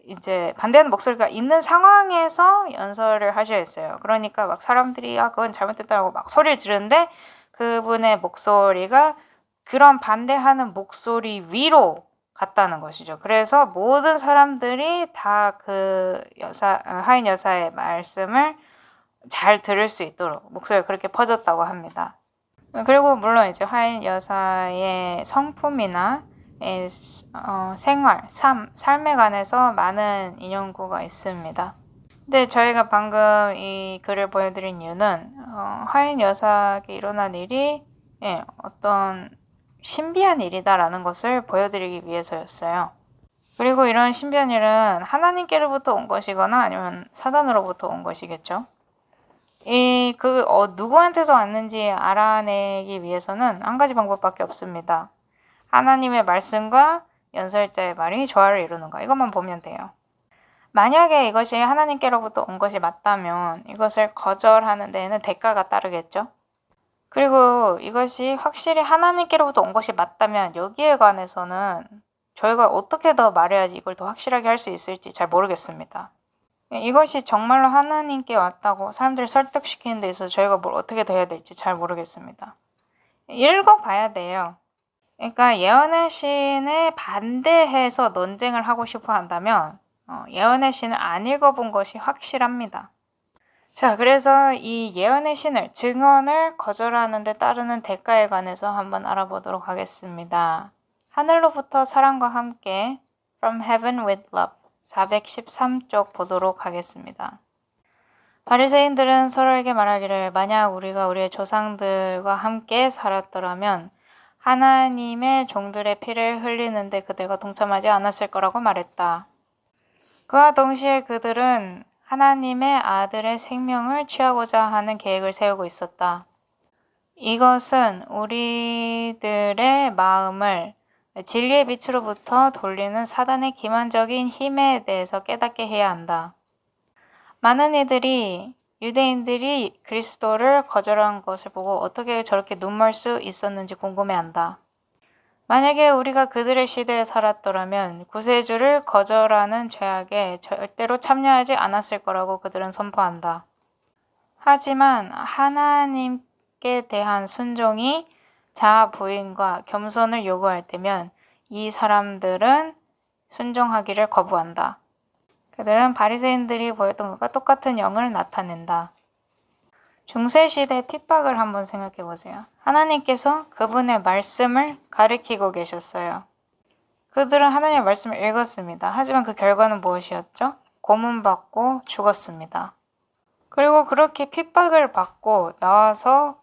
이제 반대하는 목소리가 있는 상황에서 연설을 하셔야 했어요. 그러니까 막 사람들이 그건 잘못됐다고 막 소리를 지르는데 그분의 목소리가 그런 반대하는 목소리 위로 갔다는 것이죠. 그래서 모든 사람들이 다 그 하인 여사의 말씀을 잘 들을 수 있도록 목소리가 그렇게 퍼졌다고 합니다. 그리고 물론 이제 하인 여사의 성품이나 생활, 삶에 관해서 많은 인용구가 있습니다. 근데 저희가 방금 이 글을 보여드린 이유는 하인 여사에게 일어난 일이 어떤 신비한 일이다라는 것을 보여드리기 위해서였어요. 그리고 이런 신비한 일은 하나님께로부터 온 것이거나 아니면 사단으로부터 온 것이겠죠. 누구한테서 왔는지 알아내기 위해서는 한 가지 방법밖에 없습니다. 하나님의 말씀과 연설자의 말이 조화를 이루는가. 이것만 보면 돼요. 만약에 이것이 하나님께로부터 온 것이 맞다면 이것을 거절하는 데에는 대가가 따르겠죠. 그리고 이것이 확실히 하나님께로부터 온 것이 맞다면 여기에 관해서는 저희가 어떻게 더 말해야지 이걸 더 확실하게 할 수 있을지 잘 모르겠습니다. 이것이 정말로 하나님께 왔다고 사람들을 설득시키는 데 있어서 저희가 뭘 어떻게 더 해야 될지 잘 모르겠습니다. 읽어봐야 돼요. 그러니까 예언의 신에 반대해서 논쟁을 하고 싶어 한다면 예언의 신을 안 읽어본 것이 확실합니다. 자, 그래서 이 예언의 신을, 증언을 거절하는 데 따르는 대가에 관해서 한번 알아보도록 하겠습니다. 하늘로부터 사랑과 함께 From Heaven with Love 413쪽 보도록 하겠습니다. 바리새인들은 서로에게 말하기를 만약 우리가 우리의 조상들과 함께 살았더라면 하나님의 종들의 피를 흘리는데 그들과 동참하지 않았을 거라고 말했다. 그와 동시에 그들은 하나님의 아들의 생명을 취하고자 하는 계획을 세우고 있었다. 이것은 우리들의 마음을 진리의 빛으로부터 돌리는 사단의 기만적인 힘에 대해서 깨닫게 해야 한다. 많은 이들이 유대인들이 그리스도를 거절한 것을 보고 어떻게 저렇게 눈멀 수 있었는지 궁금해한다. 만약에 우리가 그들의 시대에 살았더라면 구세주를 거절하는 죄악에 절대로 참여하지 않았을 거라고 그들은 선포한다. 하지만 하나님께 대한 순종이 자아 부인과 겸손을 요구할 때면 이 사람들은 순종하기를 거부한다. 그들은 바리새인들이 보였던 것과 똑같은 영을 나타낸다. 중세시대 핍박을 한번 생각해 보세요. 하나님께서 그분의 말씀을 가리키고 계셨어요. 그들은 하나님의 말씀을 읽었습니다. 하지만 그 결과는 무엇이었죠? 고문받고 죽었습니다. 그리고 그렇게 핍박을 받고 나와서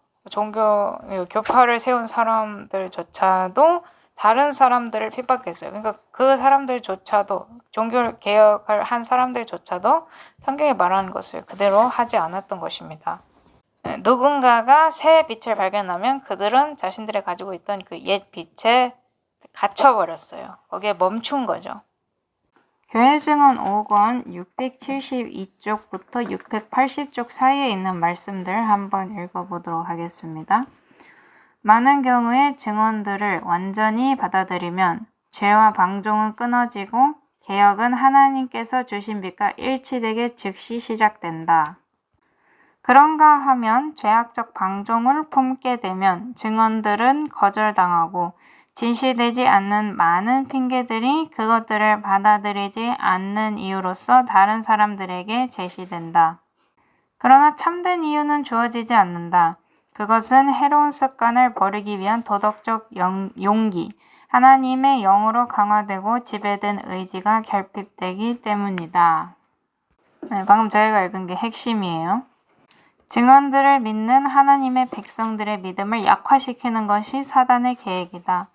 교파를 세운 사람들조차도 다른 사람들을 핍박했어요. 그러니까 그 사람들조차도 종교 개혁을 한 사람들조차도 성경이 말하는 것을 그대로 하지 않았던 것입니다. 누군가가 새 빛을 발견하면 그들은 자신들이 가지고 있던 그 옛 빛에 갇혀버렸어요. 거기에 멈춘 거죠. 교회 증언 5권 672쪽부터 680쪽 사이에 있는 말씀들 한번 읽어보도록 하겠습니다. 많은 경우에 증언들을 완전히 받아들이면 죄와 방종은 끊어지고 개혁은 하나님께서 주신 빛과 일치되게 즉시 시작된다. 그런가 하면 죄악적 방종을 품게 되면 증언들은 거절당하고 진실되지 않는 많은 핑계들이 그것들을 받아들이지 않는 이유로서 다른 사람들에게 제시된다. 그러나 참된 이유는 주어지지 않는다. 그것은 해로운 습관을 버리기 위한 도덕적 용기, 하나님의 영으로 강화되고 지배된 의지가 결핍되기 때문이다. 네, 방금 저희가 읽은 게 핵심이에요. 증언들을 믿는 하나님의 백성들의 믿음을 약화시키는 것이 사단의 계획이다.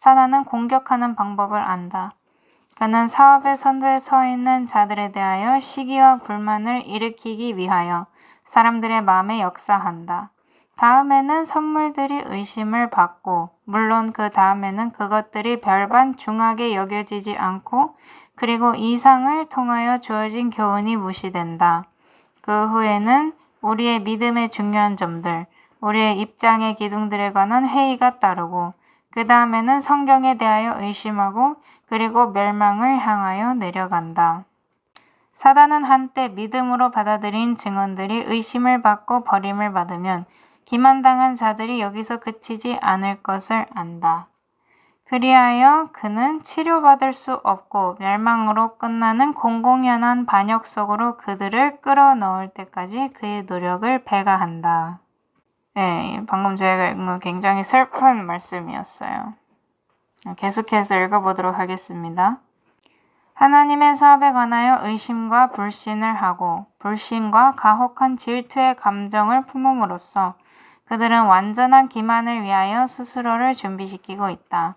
사단은 공격하는 방법을 안다. 그는 사업의 선두에 서 있는 자들에 대하여 시기와 불만을 일으키기 위하여 사람들의 마음에 역사한다. 다음에는 선물들이 의심을 받고, 물론 그 다음에는 그것들이 별반 중하게 여겨지지 않고, 그리고 이상을 통하여 주어진 교훈이 무시된다. 그 후에는 우리의 믿음의 중요한 점들, 우리의 입장의 기둥들에 관한 회의가 따르고, 그 다음에는 성경에 대하여 의심하고, 그리고 멸망을 향하여 내려간다. 사단은 한때 믿음으로 받아들인 증언들이 의심을 받고 버림을 받으면 기만당한 자들이 여기서 그치지 않을 것을 안다. 그리하여 그는 치료받을 수 없고 멸망으로 끝나는 공공연한 반역 속으로 그들을 끌어넣을 때까지 그의 노력을 배가한다. 네, 방금 제가 읽은 건 굉장히 슬픈 말씀이었어요. 계속해서 읽어보도록 하겠습니다. 하나님의 사업에 관하여 의심과 불신을 하고 불신과 가혹한 질투의 감정을 품음으로써 그들은 완전한 기만을 위하여 스스로를 준비시키고 있다.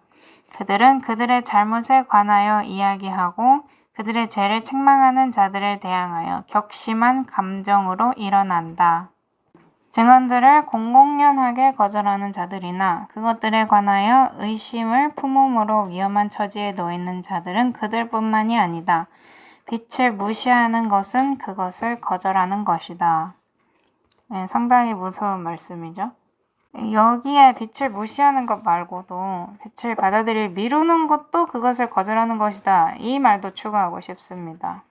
그들은 그들의 잘못에 관하여 이야기하고 그들의 죄를 책망하는 자들을 대항하여 격심한 감정으로 일어난다. 증언들을 공공연하게 거절하는 자들이나 그것들에 관하여 의심을 품음으로 위험한 처지에 놓이는 자들은 그들뿐만이 아니다. 빛을 무시하는 것은 그것을 거절하는 것이다. 네, 상당히 무서운 말씀이죠. 여기에 빛을 무시하는 것 말고도 빛을 받아들일 미루는 것도 그것을 거절하는 것이다. 이 말도 추가하고 싶습니다.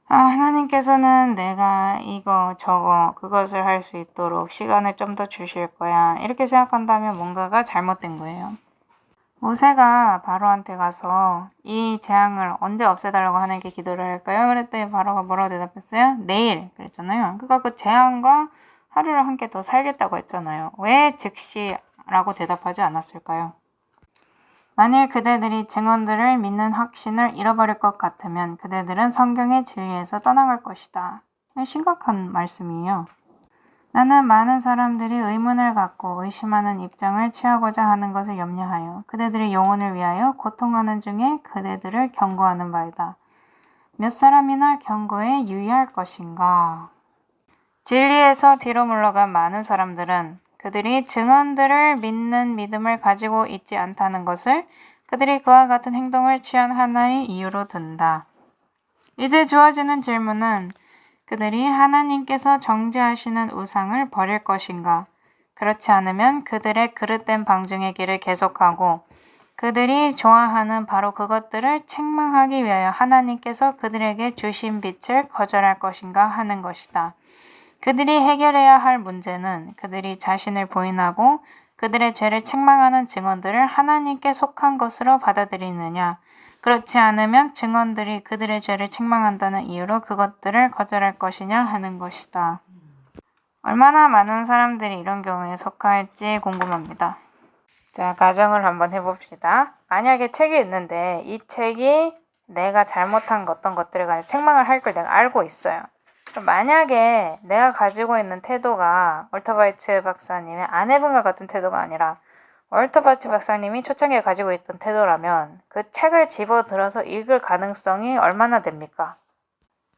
하나님께서는 내가 이거 저거 그것을 할 수 있도록 시간을 좀 더 주실 거야. 이렇게 생각한다면 뭔가가 잘못된 거예요. 모세가 바로한테 가서 이 재앙을 언제 없애달라고 하나님께 기도를 할까요? 그랬더니 바로가 뭐라고 대답했어요? 내일 그랬잖아요. 그러니까 그 재앙과 하루를 함께 더 살겠다고 했잖아요. 왜 즉시라고 대답하지 않았을까요? 만일 그대들이 증언들을 믿는 확신을 잃어버릴 것 같으면 그대들은 성경의 진리에서 떠나갈 것이다. 심각한 말씀이에요. 나는 많은 사람들이 의문을 갖고 의심하는 입장을 취하고자 하는 것을 염려하여 그대들의 영혼을 위하여 고통하는 중에 그대들을 경고하는 바이다. 몇 사람이나 경고에 유의할 것인가? 진리에서 뒤로 물러간 많은 사람들은 그들이 증언들을 믿는 믿음을 가지고 있지 않다는 것을 그들이 그와 같은 행동을 취한 하나의 이유로 든다. 이제 주어지는 질문은 그들이 하나님께서 정죄하시는 우상을 버릴 것인가? 그렇지 않으면 그들의 그릇된 방증의 길을 계속하고 그들이 좋아하는 바로 그것들을 책망하기 위하여 하나님께서 그들에게 주신 빛을 거절할 것인가 하는 것이다. 그들이 해결해야 할 문제는 그들이 자신을 부인하고 그들의 죄를 책망하는 증언들을 하나님께 속한 것으로 받아들이느냐, 그렇지 않으면 증언들이 그들의 죄를 책망한다는 이유로 그것들을 거절할 것이냐 하는 것이다. 얼마나 많은 사람들이 이런 경우에 속할지 궁금합니다. 자, 가정을 한번 해봅시다. 만약에 책이 있는데 이 책이 내가 잘못한 어떤 것들에 관해서 책망을 할 걸 내가 알고 있어요. 만약에 내가 가지고 있는 태도가 월터 바이츠 박사님의 아내분과 같은 태도가 아니라 월터 바이츠 박사님이 초창기에 가지고 있던 태도라면 그 책을 집어들어서 읽을 가능성이 얼마나 됩니까?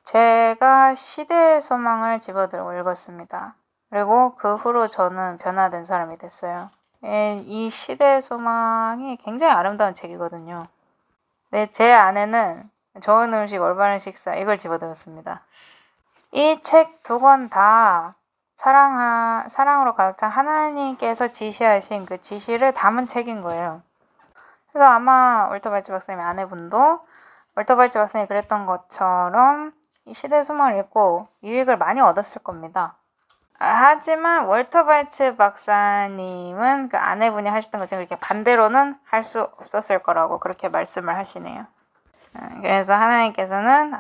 제가 시대의 소망을 집어들고 읽었습니다. 그리고 그 후로 저는 변화된 사람이 됐어요. 이 시대의 소망이 굉장히 아름다운 책이거든요. 네, 제 아내는 좋은 음식, 올바른 식사 이걸 집어들었습니다. 이 책 두 권 다 사랑으로 가득 찬 하나님께서 지시하신 그 지시를 담은 책인 거예요. 그래서 아마 월터 바이츠 박사님의 아내분도 월터 바이츠 박사님이 그랬던 것처럼 이 시대 소망을 읽고 유익을 많이 얻었을 겁니다. 하지만 월터 바이츠 박사님은 그 아내분이 하셨던 것처럼 이렇게 반대로는 할 수 없었을 거라고 그렇게 말씀을 하시네요. 그래서 하나님께서는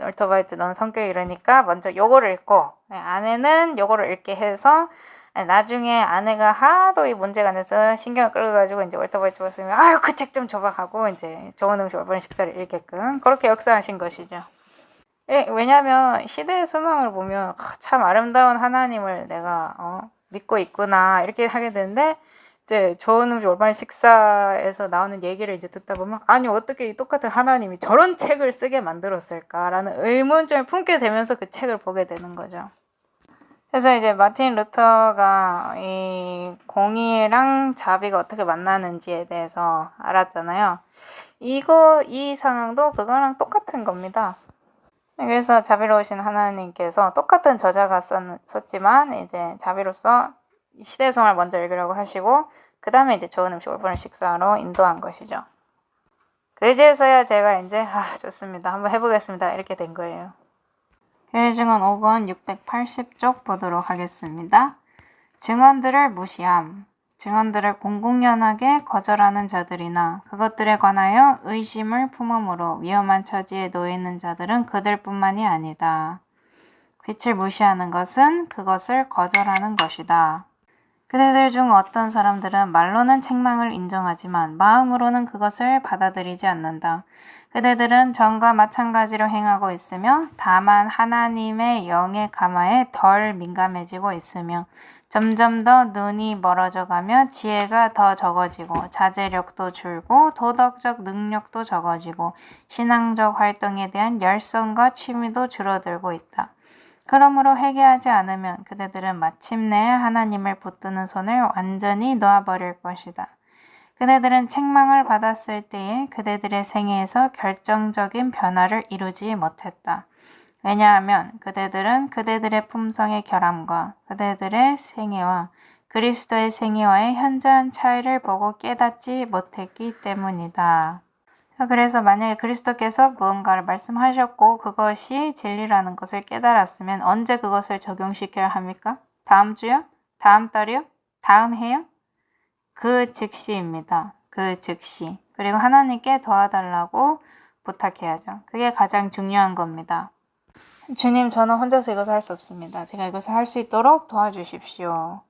월터 바이츠 넌 성격이 이러니까 먼저 요거를 읽고 아내는 요거를 읽게 해서 나중에 아내가 하도 이 문제가 돼서 신경을 끌어가지고 이제 월터 바이츠 박사님이 아유 그 책 좀 줘봐 하고 이제 좋은 음식 올바른 식사를 읽게끔 그렇게 역사하신 것이죠. 왜냐하면 시대의 소망을 보면 참 아름다운 하나님을 내가 믿고 있구나 이렇게 하게 되는데 이제 좋은 음식 올바른 식사에서 나오는 얘기를 이제 듣다 보면 아니 어떻게 이 똑같은 하나님이 저런 책을 쓰게 만들었을까라는 의문점을 품게 되면서 그 책을 보게 되는 거죠. 그래서 이제 마틴 루터가 이 공의랑 자비가 어떻게 만나는지에 대해서 알았잖아요. 이 상황도 그거랑 똑같은 겁니다. 그래서 자비로우신 하나님께서 똑같은 저자가 썼지만 이제 자비로서 시대성을 먼저 읽으라고 하시고 그 다음에 이제 좋은 음식 올바른 식사로 인도한 것이죠. 그제서야 제가 이제 좋습니다. 한번 해보겠습니다. 이렇게 된 거예요. 교회 증언 5권 680쪽 보도록 하겠습니다. 증언들을 무시함. 증언들을 공공연하게 거절하는 자들이나 그것들에 관하여 의심을 품음으로 위험한 처지에 놓여 있는 자들은 그들뿐만이 아니다. 빛을 무시하는 것은 그것을 거절하는 것이다. 그대들 중 어떤 사람들은 말로는 책망을 인정하지만 마음으로는 그것을 받아들이지 않는다. 그대들은 전과 마찬가지로 행하고 있으며 다만 하나님의 영의 감화에 덜 민감해지고 있으며 점점 더 눈이 멀어져 가며 지혜가 더 적어지고 자제력도 줄고 도덕적 능력도 적어지고 신앙적 활동에 대한 열성과 취미도 줄어들고 있다. 그러므로 회개하지 않으면 그대들은 마침내 하나님을 붙드는 손을 완전히 놓아버릴 것이다. 그대들은 책망을 받았을 때에 그대들의 생애에서 결정적인 변화를 이루지 못했다. 왜냐하면 그대들은 그대들의 품성의 결함과 그대들의 생애와 그리스도의 생애와의 현저한 차이를 보고 깨닫지 못했기 때문이다. 그래서 만약에 그리스도께서 무언가를 말씀하셨고 그것이 진리라는 것을 깨달았으면 언제 그것을 적용시켜야 합니까? 다음 주요? 다음 달이요? 다음 해요? 그 즉시입니다. 그 즉시. 그리고 하나님께 도와달라고 부탁해야죠. 그게 가장 중요한 겁니다. 주님, 저는 혼자서 이것을 할 수 없습니다. 제가 이것을 할 수 있도록 도와주십시오.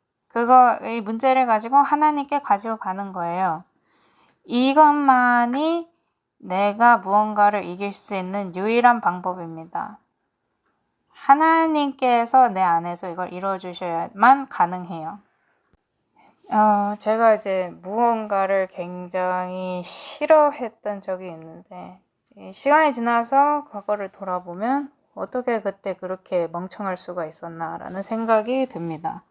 이 문제를 가지고 하나님께 가지고 가는 거예요. 이것만이 내가 무언가를 이길 수 있는 유일한 방법입니다. 하나님께서 내 안에서 이걸 이루어주셔야만 가능해요. 제가 이제 무언가를 굉장히 싫어했던 적이 있는데 시간이 지나서 과거를 돌아보면 어떻게 그때 그렇게 멍청할 수가 있었나라는 생각이 듭니다.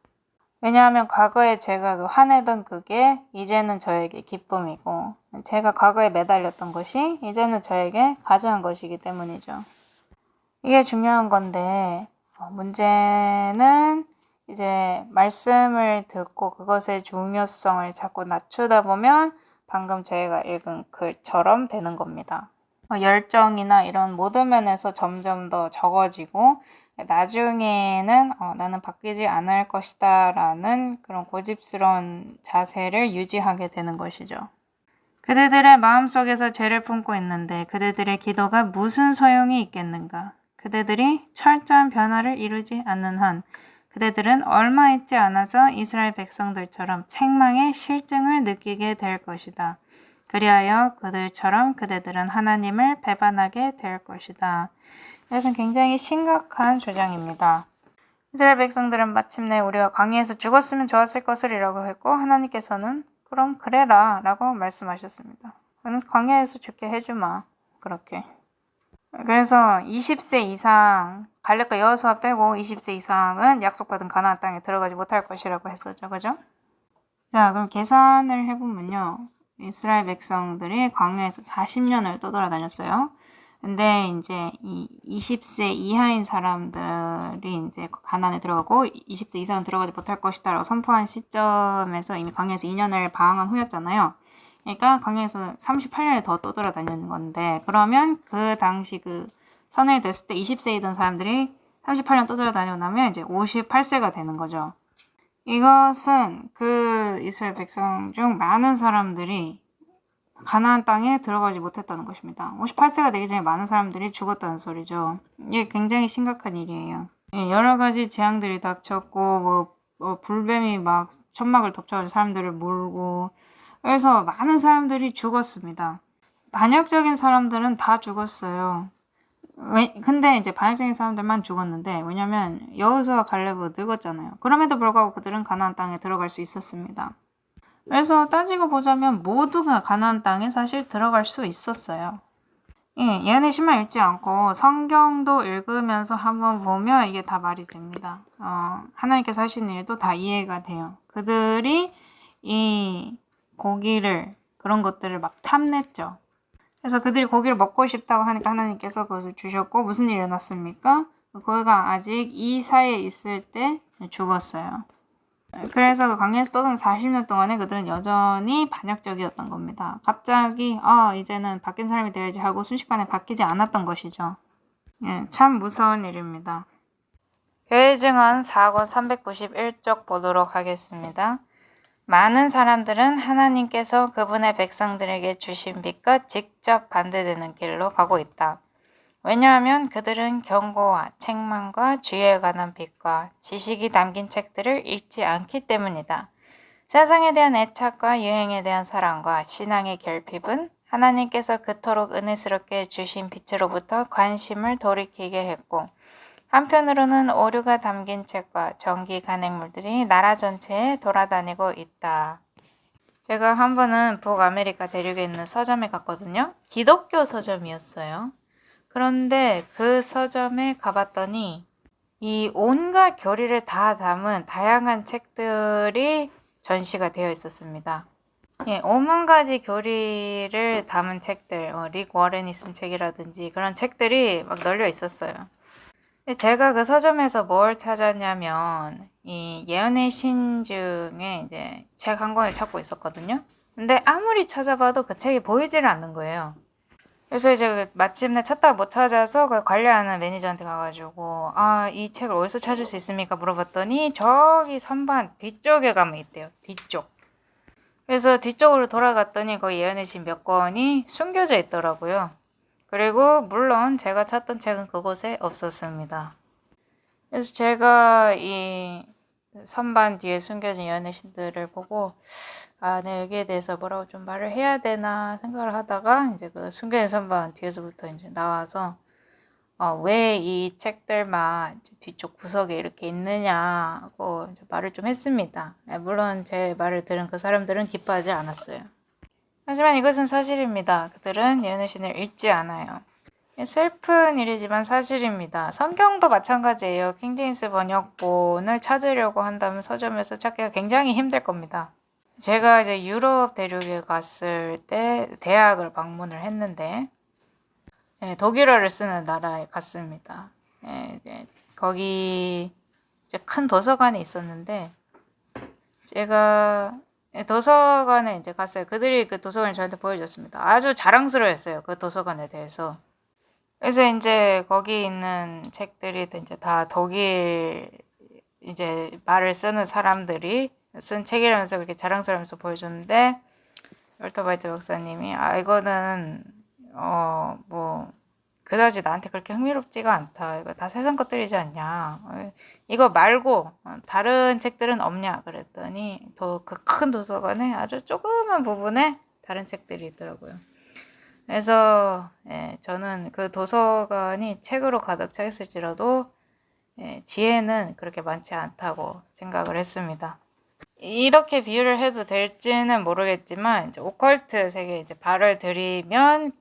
왜냐하면 과거에 제가 화내던 그게 이제는 저에게 기쁨이고 제가 과거에 매달렸던 것이 이제는 저에게 가져간 것이기 때문이죠. 이게 중요한 건데 문제는 이제 말씀을 듣고 그것의 중요성을 자꾸 낮추다 보면 방금 저희가 읽은 글처럼 되는 겁니다. 열정이나 이런 모든 면에서 점점 더 적어지고 나중에는 나는 바뀌지 않을 것이다 라는 그런 고집스러운 자세를 유지하게 되는 것이죠. 그대들의 마음속에서 죄를 품고 있는데 그대들의 기도가 무슨 소용이 있겠는가? 그대들이 철저한 변화를 이루지 않는 한 그대들은 얼마 있지 않아서 이스라엘 백성들처럼 책망의 실증을 느끼게 될 것이다. 그리하여 그들처럼 그대들은 하나님을 배반하게 될 것이다. 이것은 굉장히 심각한 주장입니다. 이스라엘 백성들은 마침내 우리가 광야에서 죽었으면 좋았을 것이라고 했고 하나님께서는 그럼 그래라 라고 말씀하셨습니다. 광야에서 죽게 해주마. 그렇게. 그래서 20세 이상 갈렙과 여호수아 빼고 20세 이상은 약속받은 가나안 땅에 들어가지 못할 것이라고 했었죠. 그죠? 자, 그럼 계산을 해보면요. 이스라엘 백성들이 광야에서 40년을 떠돌아다녔어요. 근데 이제 이 20세 이하인 사람들이 이제 가나안에 들어가고 20세 이상은 들어가지 못할 것이다라고 선포한 시점에서 이미 광야에서 2년을 방황한 후였잖아요. 그러니까 광야에서 38년을 더 떠돌아다니는 건데 그러면 그 당시 그 선회에 됐을 때 20세이던 사람들이 38년 떠돌아다니고 나면 이제 58세가 되는 거죠. 이것은 그 이스라엘 백성 중 많은 사람들이 가나안 땅에 들어가지 못했다는 것입니다. 58세가 되기 전에 많은 사람들이 죽었다는 소리죠. 이게 굉장히 심각한 일이에요. 여러 가지 재앙들이 닥쳤고 불뱀이 막 천막을 덮쳐가지고 사람들을 물고 그래서 많은 사람들이 죽었습니다. 반역적인 사람들은 다 죽었어요. 근데 이제 반역적인 사람들만 죽었는데 왜냐면 여호수아 갈렙은 늙었잖아요. 그럼에도 불구하고 그들은 가나안 땅에 들어갈 수 있었습니다. 그래서 따지고 보자면 모두가 가나안 땅에 사실 들어갈 수 있었어요. 예, 예언의 시만 읽지 않고 성경도 읽으면서 한번 보면 이게 다 말이 됩니다. 하나님께서 하신 일도 다 이해가 돼요. 그들이 이 고기를, 그런 것들을 막 탐냈죠. 그래서 그들이 고기를 먹고 싶다고 하니까 하나님께서 그것을 주셨고, 무슨 일이 일어났습니까? 고기가 아직 이 사이에 있을 때 죽었어요. 그래서 그 광야에서 떠도는 40년 동안에 그들은 여전히 반역적이었던 겁니다. 갑자기 이제는 바뀐 사람이 되어야지 하고 순식간에 바뀌지 않았던 것이죠. 예, 참 무서운 일입니다. 교회 증언 4권 391쪽 보도록 하겠습니다. 많은 사람들은 하나님께서 그분의 백성들에게 주신 빛과 직접 반대되는 길로 가고 있다. 왜냐하면 그들은 경고와 책망과 주의에 관한 빛과 지식이 담긴 책들을 읽지 않기 때문이다. 세상에 대한 애착과 유행에 대한 사랑과 신앙의 결핍은 하나님께서 그토록 은혜스럽게 주신 빛으로부터 관심을 돌이키게 했고, 한편으로는 오류가 담긴 책과 전기 간행물들이 나라 전체에 돌아다니고 있다. 제가 한 번은 북아메리카 대륙에 있는 서점에 갔거든요. 기독교 서점이었어요. 그런데 그 서점에 가봤더니 이 온갖 교리를 다 담은 다양한 책들이 전시가 되어 있었습니다. 예, 5만 가지 교리를 담은 책들, 릭 워렌이 쓴 책이라든지 그런 책들이 막 널려 있었어요. 제가 그 서점에서 뭘 찾았냐면 이 예언의 신 중에 이제 책 한 권을 찾고 있었거든요. 근데 아무리 찾아봐도 그 책이 보이지를 않는 거예요. 그래서 이제 마침내 찾다가 못 찾아서 그 관리하는 매니저한테 가가지고 이 책을 어디서 찾을 수 있습니까? 물어봤더니 저기 선반 뒤쪽에 가면 있대요. 뒤쪽. 그래서 뒤쪽으로 돌아갔더니 거기 예언의 신 몇 권이 숨겨져 있더라고요. 그리고 물론 제가 찾던 책은 그곳에 없었습니다. 그래서 제가 이 선반 뒤에 숨겨진 예언의 신들을 보고 네, 여기에 대해서 뭐라고 좀 말을 해야 되나 생각을 하다가 이제 그 숨겨진 선반 뒤에서부터 이제 나와서 왜 이 책들만 뒤쪽 구석에 이렇게 있느냐고 이제 말을 좀 했습니다. 물론 제 말을 들은 그 사람들은 기뻐하지 않았어요. 하지만 이것은 사실입니다. 그들은 예언의 신을 읽지 않아요. 슬픈 일이지만 사실입니다. 성경도 마찬가지예요. 킹제임스 번역본을 찾으려고 한다면 서점에서 찾기가 굉장히 힘들 겁니다. 제가 이제 유럽 대륙에 갔을 때 대학을 방문을 했는데 독일어를 쓰는 나라에 갔습니다. 이제 거기 이제 큰 도서관이 있었는데 제가 도서관에 이제 갔어요. 그들이 그 도서관을 저한테 보여줬습니다. 아주 자랑스러워했어요. 그 도서관에 대해서. 그래서 이제 거기 있는 책들이 이제 다 독일 이제 말을 쓰는 사람들이 쓴 책이라면서 그렇게 자랑스러우면서 보여줬는데 율터바이트 박사님이 이거는 뭐 그다지 나한테 그렇게 흥미롭지가 않다. 이거 다 세상 것들이지 않냐. 이거 말고 다른 책들은 없냐 그랬더니 그 큰 도서관에 아주 조그만 부분에 다른 책들이 있더라고요. 그래서 저는 그 도서관이 책으로 가득 차 있을지라도 지혜는 그렇게 많지 않다고 생각을 했습니다. 이렇게 비유를 해도 될지는 모르겠지만 이제 오컬트 세계에 이제 발을 들이면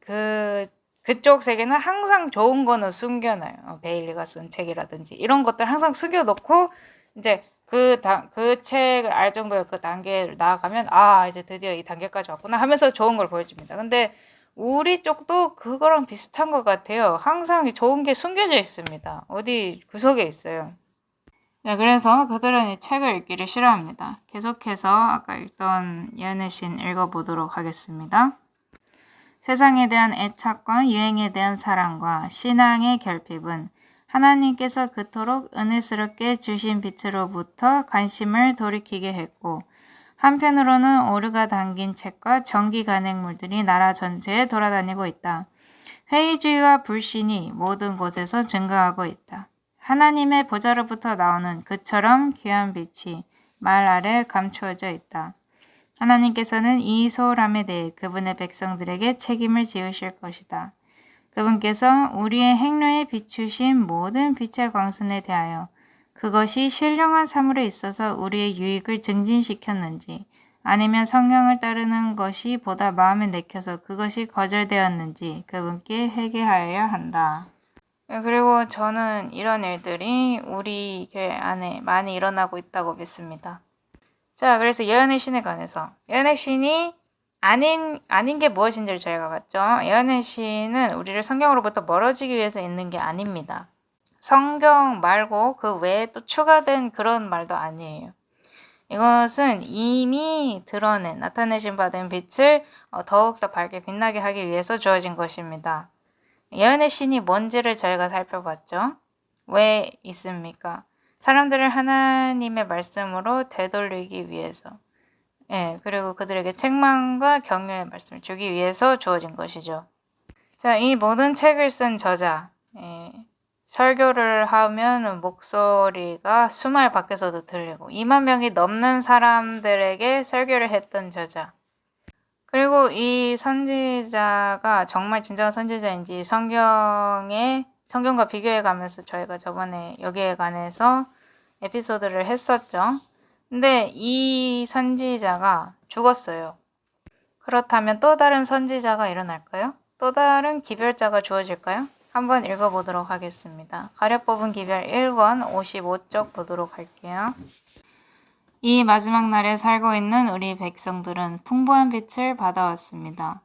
그쪽 세계는 항상 좋은 거는 숨겨놔요. 베일리가 쓴 책이라든지 이런 것들 항상 숨겨놓고 이제 그 책을 알 정도의 그 단계를 나아가면 이제 드디어 이 단계까지 왔구나 하면서 좋은 걸 보여줍니다. 근데 우리 쪽도 그거랑 비슷한 것 같아요. 항상 좋은 게 숨겨져 있습니다. 어디 구석에 있어요. 네, 그래서 그들은 이 책을 읽기를 싫어합니다. 계속해서 아까 읽던 예언의 신 읽어보도록 하겠습니다. 세상에 대한 애착과 유행에 대한 사랑과 신앙의 결핍은 하나님께서 그토록 은혜스럽게 주신 빛으로부터 관심을 돌이키게 했고, 한편으로는 오류가 담긴 책과 전기 간행물들이 나라 전체에 돌아다니고 있다. 회의주의와 불신이 모든 곳에서 증가하고 있다. 하나님의 보좌로부터 나오는 그처럼 귀한 빛이 말 아래 감추어져 있다. 하나님께서는 이 소홀함에 대해 그분의 백성들에게 책임을 지으실 것이다. 그분께서 우리의 행로에 비추신 모든 빛의 광선에 대하여 그것이 신령한 사물에 있어서 우리의 유익을 증진시켰는지 아니면 성경을 따르는 것이 보다 마음에 내켜서 그것이 거절되었는지 그분께 회개하여야 한다. 그리고 저는 이런 일들이 우리 교회 안에 많이 일어나고 있다고 믿습니다. 자, 그래서 예언의 신에 관해서 예언의 신이 아닌 게 무엇인지를 저희가 봤죠. 예언의 신은 우리를 성경으로부터 멀어지기 위해서 있는 게 아닙니다. 성경 말고 그 외에 또 추가된 그런 말도 아니에요. 이것은 이미 드러낸 나타내신 바 된 빛을 더욱더 밝게 빛나게 하기 위해서 주어진 것입니다. 예언의 신이 뭔지를 저희가 살펴봤죠. 왜 있습니까? 사람들을 하나님의 말씀으로 되돌리기 위해서, 그리고 그들에게 책망과 격려의 말씀을 주기 위해서 주어진 것이죠. 자, 이 모든 책을 쓴 저자, 설교를 하면 목소리가 수마일 밖에서도 들리고 2만 명이 넘는 사람들에게 설교를 했던 저자. 그리고 이 선지자가 정말 진정한 선지자인지 성경과 비교해 가면서 저희가 저번에 여기에 관해서 에피소드를 했었죠. 근데 이 선지자가 죽었어요. 그렇다면 또 다른 선지자가 일어날까요? 또 다른 기별자가 주어질까요? 한번 읽어보도록 하겠습니다. 가려 뽑은 기별 1권 55쪽 보도록 할게요. 이 마지막 날에 살고 있는 우리 백성들은 풍부한 빛을 받아왔습니다.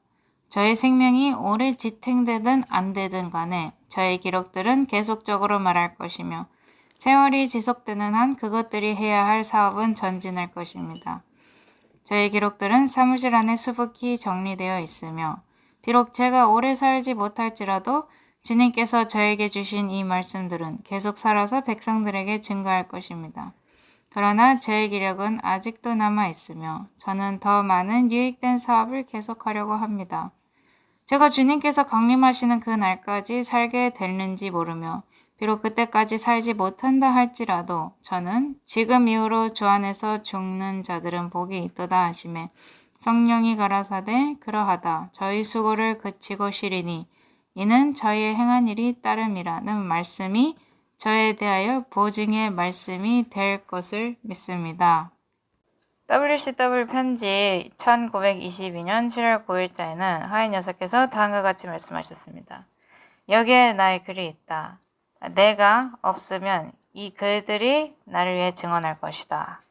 저희 생명이 오래 지탱되든 안 되든 간에 저희 기록들은 계속적으로 말할 것이며 세월이 지속되는 한 그것들이 해야 할 사업은 전진할 것입니다. 저희 기록들은 사무실 안에 수북히 정리되어 있으며 비록 제가 오래 살지 못할지라도 주님께서 저에게 주신 이 말씀들은 계속 살아서 백성들에게 증거할 것입니다. 그러나 저의 기력은 아직도 남아있으며 저는 더 많은 유익된 사업을 계속하려고 합니다. 제가 주님께서 강림하시는 그 날까지 살게 됐는지 모르며 비록 그때까지 살지 못한다 할지라도 저는 지금 이후로 주 안에서 죽는 자들은 복이 있도다 하시매 성령이 가라사대 그러하다 저희 수고를 그치고 쉬리니 이는 저희의 행한 일이 따름이라는 말씀이 저에 대하여 보증의 말씀이 될 것을 믿습니다. WCW 편지 1922년 7월 9일자에는 하인 여사께서 다음과 같이 말씀하셨습니다. 여기에 나의 글이 있다. 내가 없으면 이 글들이 나를 위해 증언할 것이다.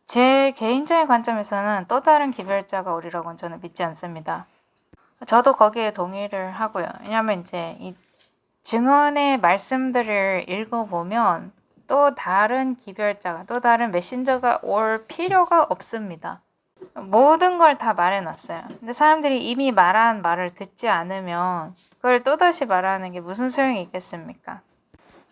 제 개인적인 관점에서는 또 다른 기별자가 오리라고는 저는 믿지 않습니다. 저도 거기에 동의를 하고요. 왜냐하면 이제 이 증언의 말씀들을 읽어보면 또 다른 기별자가, 또 다른 메신저가 올 필요가 없습니다. 모든 걸 다 말해놨어요. 근데 사람들이 이미 말한 말을 듣지 않으면 그걸 또다시 말하는 게 무슨 소용이 있겠습니까?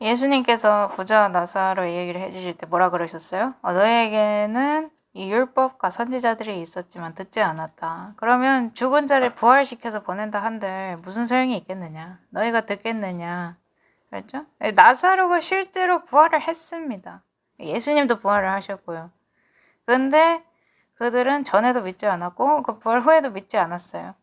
예수님께서 부자 나사로의 얘기를 해주실 때 뭐라 그러셨어요? 너에게는 이 율법과 선지자들이 있었지만 듣지 않았다. 그러면 죽은 자를 부활시켜서 보낸다 한들 무슨 소용이 있겠느냐? 너희가 듣겠느냐? 그렇죠? 나사로가 실제로 부활을 했습니다. 예수님도 부활을 하셨고요. 근데 그들은 전에도 믿지 않았고 그 부활 후에도 믿지 않았어요.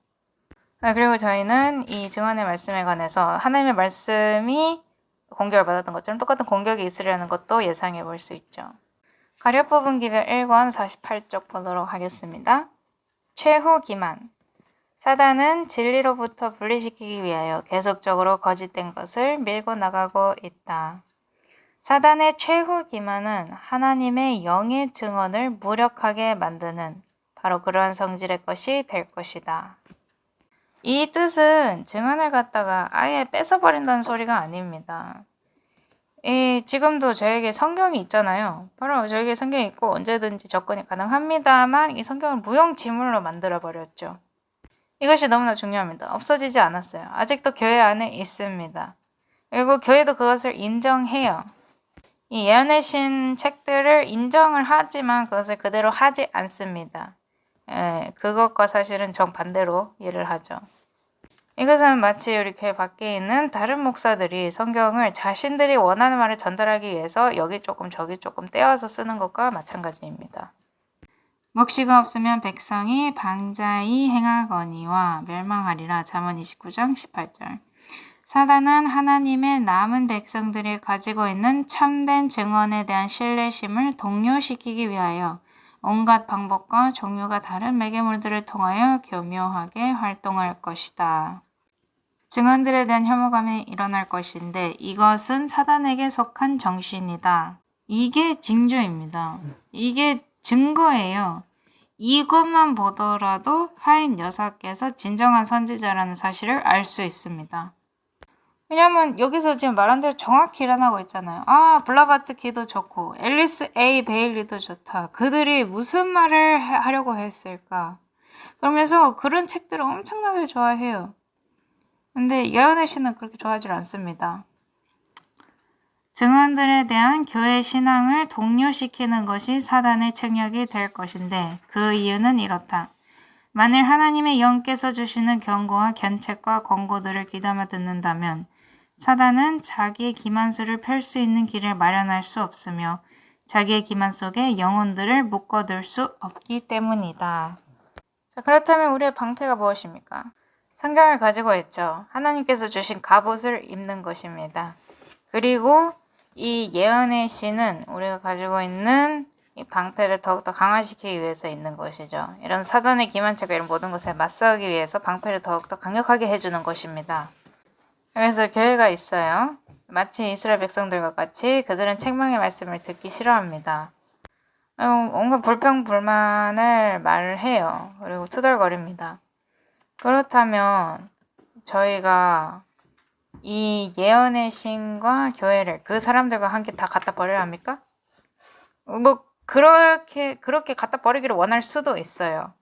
그리고 저희는 이 증언의 말씀에 관해서 하나님의 말씀이 공격을 받았던 것처럼 똑같은 공격이 있으려는 것도 예상해 볼 수 있죠. 가려 뽑은 기별 1권 48쪽 보도록 하겠습니다. 최후 기만. 사단은 진리로부터 분리시키기 위하여 계속적으로 거짓된 것을 밀고 나가고 있다. 사단의 최후 기만은 하나님의 영의 증언을 무력하게 만드는 바로 그러한 성질의 것이 될 것이다. 이 뜻은 증언을 갖다가 아예 뺏어버린다는 소리가 아닙니다. 지금도 저에게 성경이 있잖아요. 바로 저에게 성경이 있고 언제든지 접근이 가능합니다만 이 성경을 무용지물로 만들어버렸죠. 이것이 너무나 중요합니다. 없어지지 않았어요. 아직도 교회 안에 있습니다. 그리고 교회도 그것을 인정해요. 이 예언의 신 책들을 인정을 하지만 그것을 그대로 하지 않습니다. 그것과 사실은 정반대로 일을 하죠. 이것은 마치 우리 교회 밖에 있는 다른 목사들이 성경을 자신들이 원하는 말을 전달하기 위해서 여기 조금 저기 조금 떼어서 쓰는 것과 마찬가지입니다. 묵시가 없으면 백성이 방자히 행하거니와 멸망하리라. 잠언 29장 18절. 사단은 하나님의 남은 백성들이 가지고 있는 참된 증언에 대한 신뢰심을 동요시키기 위하여 온갖 방법과 종류가 다른 매개물들을 통하여 교묘하게 활동할 것이다. 증언들에 대한 혐오감이 일어날 것인데 이것은 사단에게 속한 정신이다. 이게 징조입니다. 이게 증거예요. 이것만 보더라도 하인 여사께서 진정한 선지자라는 사실을 알 수 있습니다. 왜냐면 여기서 지금 말한 대로 정확히 일어나고 있잖아요. 아, 블라바츠키도 좋고 앨리스 A 베일리도 좋다. 그들이 무슨 말을 하려고 했을까? 그러면서 그런 책들을 엄청나게 좋아해요. 근데 예언의 신은 그렇게 좋아하지 않습니다. 증언들에 대한 교회 신앙을 동요시키는 것이 사단의 책략이 될 것인데 그 이유는 이렇다. 만일 하나님의 영께서 주시는 경고와 견책과 권고들을 귀담아 듣는다면 사단은 자기의 기만수를 펼 수 있는 길을 마련할 수 없으며 자기의 기만 속에 영혼들을 묶어둘 수 없기 때문이다. 자, 그렇다면 우리의 방패가 무엇입니까? 성경을 가지고 있죠. 하나님께서 주신 갑옷을 입는 것입니다. 그리고 이 예언의 신은 우리가 가지고 있는 이 방패를 더욱더 강화시키기 위해서 있는 것이죠. 이런 사단의 기만책과 이런 모든 것에 맞서기 위해서 방패를 더욱더 강력하게 해주는 것입니다. 그래서 교회가 있어요. 마치 이스라엘 백성들과 같이 그들은 책망의 말씀을 듣기 싫어합니다. 온갖 불평불만을 말을 해요. 그리고 투덜거립니다. 그렇다면 저희가 이 예언의 신과 교회를 그 사람들과 함께 다 갖다 버려야 합니까? 그렇게 갖다 버리기를 원할 수도 있어요.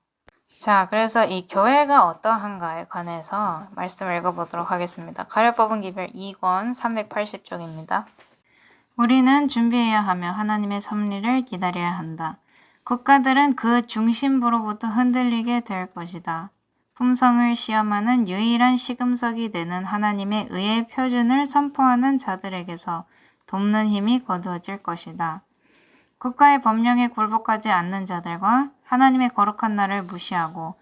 자, 그래서 이 교회가 어떠한가에 관해서 말씀을 읽어보도록 하겠습니다. 가려 뽑은 기별 2권 380쪽입니다. 우리는 준비해야 하며 하나님의 섭리를 기다려야 한다. 국가들은 그 중심부로부터 흔들리게 될 것이다. 품성을 시험하는 유일한 시금석이 되는 하나님의 의의 표준을 선포하는 자들에게서 돕는 힘이 거두어질 것이다. 국가의 법령에 굴복하지 않는 자들과 하나님의 거룩한 날을 무시하고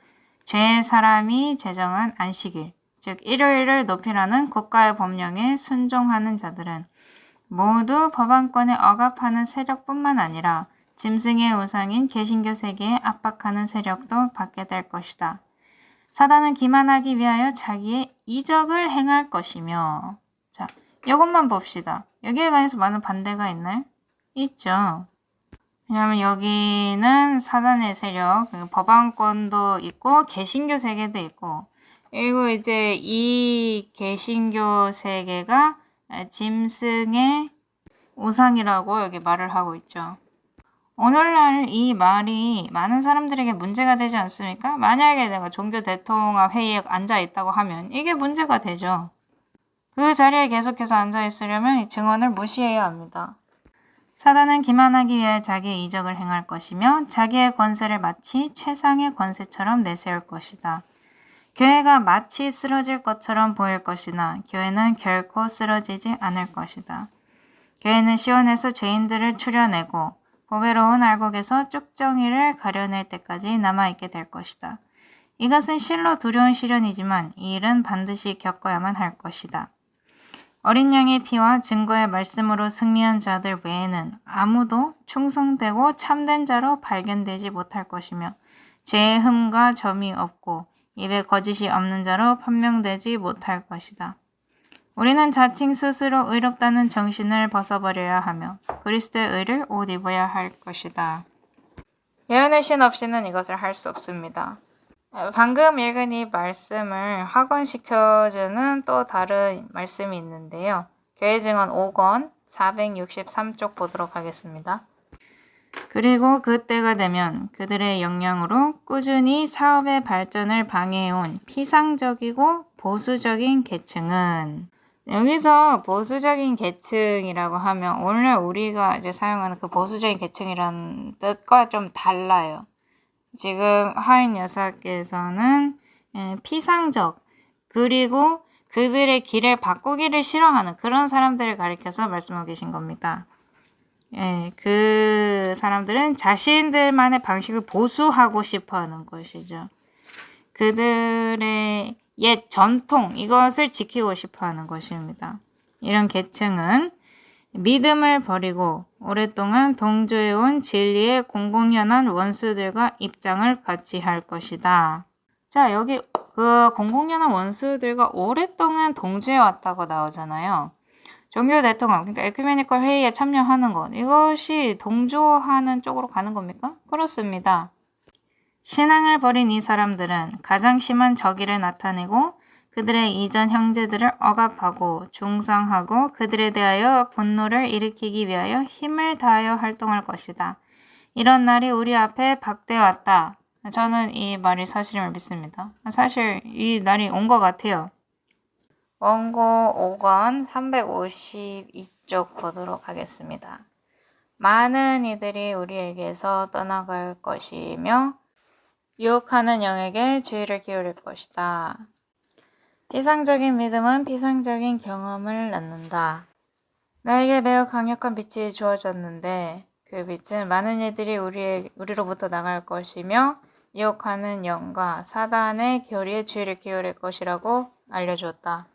죄의 사람이 제정한 안식일, 즉 일요일을 높이라는 국가의 법령에 순종하는 자들은 모두 법안권에 억압하는 세력뿐만 아니라 짐승의 우상인 개신교 세계에 압박하는 세력도 받게 될 것이다. 사단은 기만하기 위하여 자기의 이적을 행할 것이며, 자, 이것만 봅시다. 여기에 관해서 많은 반대가 있나요? 있죠. 왜냐하면 여기는 사단의 세력, 법안권도 있고 개신교 세계도 있고, 그리고 이제 이 개신교 세계가 짐승의 우상이라고 여기 말을 하고 있죠. 오늘날 이 말이 많은 사람들에게 문제가 되지 않습니까? 만약에 내가 종교 대통합 회의에 앉아 있다고 하면 이게 문제가 되죠. 그 자리에 계속해서 앉아 있으려면 이 증언을 무시해야 합니다. 사단은 기만하기 위해 자기의 이적을 행할 것이며 자기의 권세를 마치 최상의 권세처럼 내세울 것이다. 교회가 마치 쓰러질 것처럼 보일 것이나 교회는 결코 쓰러지지 않을 것이다. 교회는 시온에서 죄인들을 추려내고 보배로운 알곡에서 쭉정이를 가려낼 때까지 남아있게 될 것이다. 이것은 실로 두려운 시련이지만 이 일은 반드시 겪어야만 할 것이다. 어린 양의 피와 증거의 말씀으로 승리한 자들 외에는 아무도 충성되고 참된 자로 발견되지 못할 것이며 죄의 흠과 점이 없고 입에 거짓이 없는 자로 판명되지 못할 것이다. 우리는 자칭 스스로 의롭다는 정신을 벗어버려야 하며 그리스도의 의를 옷 입어야 할 것이다. 예언의 신 없이는 이것을 할 수 없습니다. 방금 읽은 이 말씀을 확언시켜주는 또 다른 말씀이 있는데요. 교회 증언 5권 463쪽 보도록 하겠습니다. 그리고 그때가 되면 그들의 역량으로 꾸준히 사업의 발전을 방해해온 피상적이고 보수적인 계층은, 여기서 보수적인 계층이라고 하면 오늘 우리가 이제 사용하는 그 보수적인 계층이라는 뜻과 좀 달라요. 지금 하인 여사께서는 피상적, 그리고 그들의 길을 바꾸기를 싫어하는 그런 사람들을 가리켜서 말씀하고 계신 겁니다. 그 사람들은 자신들만의 방식을 보수하고 싶어 하는 것이죠. 그들의 옛 전통, 이것을 지키고 싶어 하는 것입니다. 이런 계층은 믿음을 버리고 오랫동안 동조해온 진리의 공공연한 원수들과 입장을 같이 할 것이다. 자, 여기 그 공공연한 원수들과 오랫동안 동조해왔다고 나오잖아요. 종교 대통합, 그러니까 에큐메니컬 회의에 참여하는 것, 이것이 동조하는 쪽으로 가는 겁니까? 그렇습니다. 신앙을 버린 이 사람들은 가장 심한 적의를 나타내고 그들의 이전 형제들을 억압하고 중상하고 그들에 대하여 분노를 일으키기 위하여 힘을 다하여 활동할 것이다. 이런 날이 우리 앞에 박대 왔다. 저는 이 말이 사실임을 믿습니다. 사실 이 날이 온 것 같아요. 원고 5권 352쪽 보도록 하겠습니다. 많은 이들이 우리에게서 떠나갈 것이며 유혹하는 영에게 주의를 기울일 것이다. 비상적인 믿음은 비상적인 경험을 낳는다. 나에게 매우 강력한 빛이 주어졌는데 그 빛은 많은 이들이 우리로부터 나갈 것이며 유혹하는 영과 사단의 교리에 주의를 기울일 것이라고 알려주었다.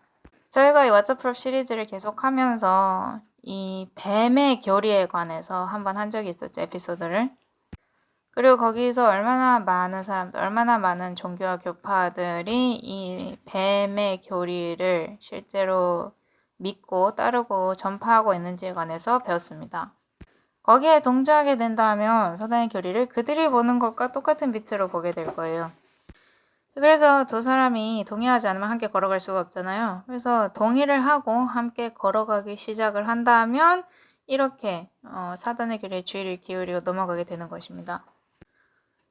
저희가 이 왓츠프로 시리즈를 계속하면서 이 뱀의 교리에 관해서 한번 한 적이 있었죠, 에피소드를. 그리고 거기서 얼마나 많은 사람들, 얼마나 많은 종교와 교파들이 이 뱀의 교리를 실제로 믿고 따르고 전파하고 있는지에 관해서 배웠습니다. 거기에 동조하게 된다면 사단의 교리를 그들이 보는 것과 똑같은 빛으로 보게 될 거예요. 그래서 두 사람이 동의하지 않으면 함께 걸어갈 수가 없잖아요. 그래서 동의를 하고 함께 걸어가기 시작을 한다면 이렇게 사단의 교리에 주의를 기울이고 넘어가게 되는 것입니다.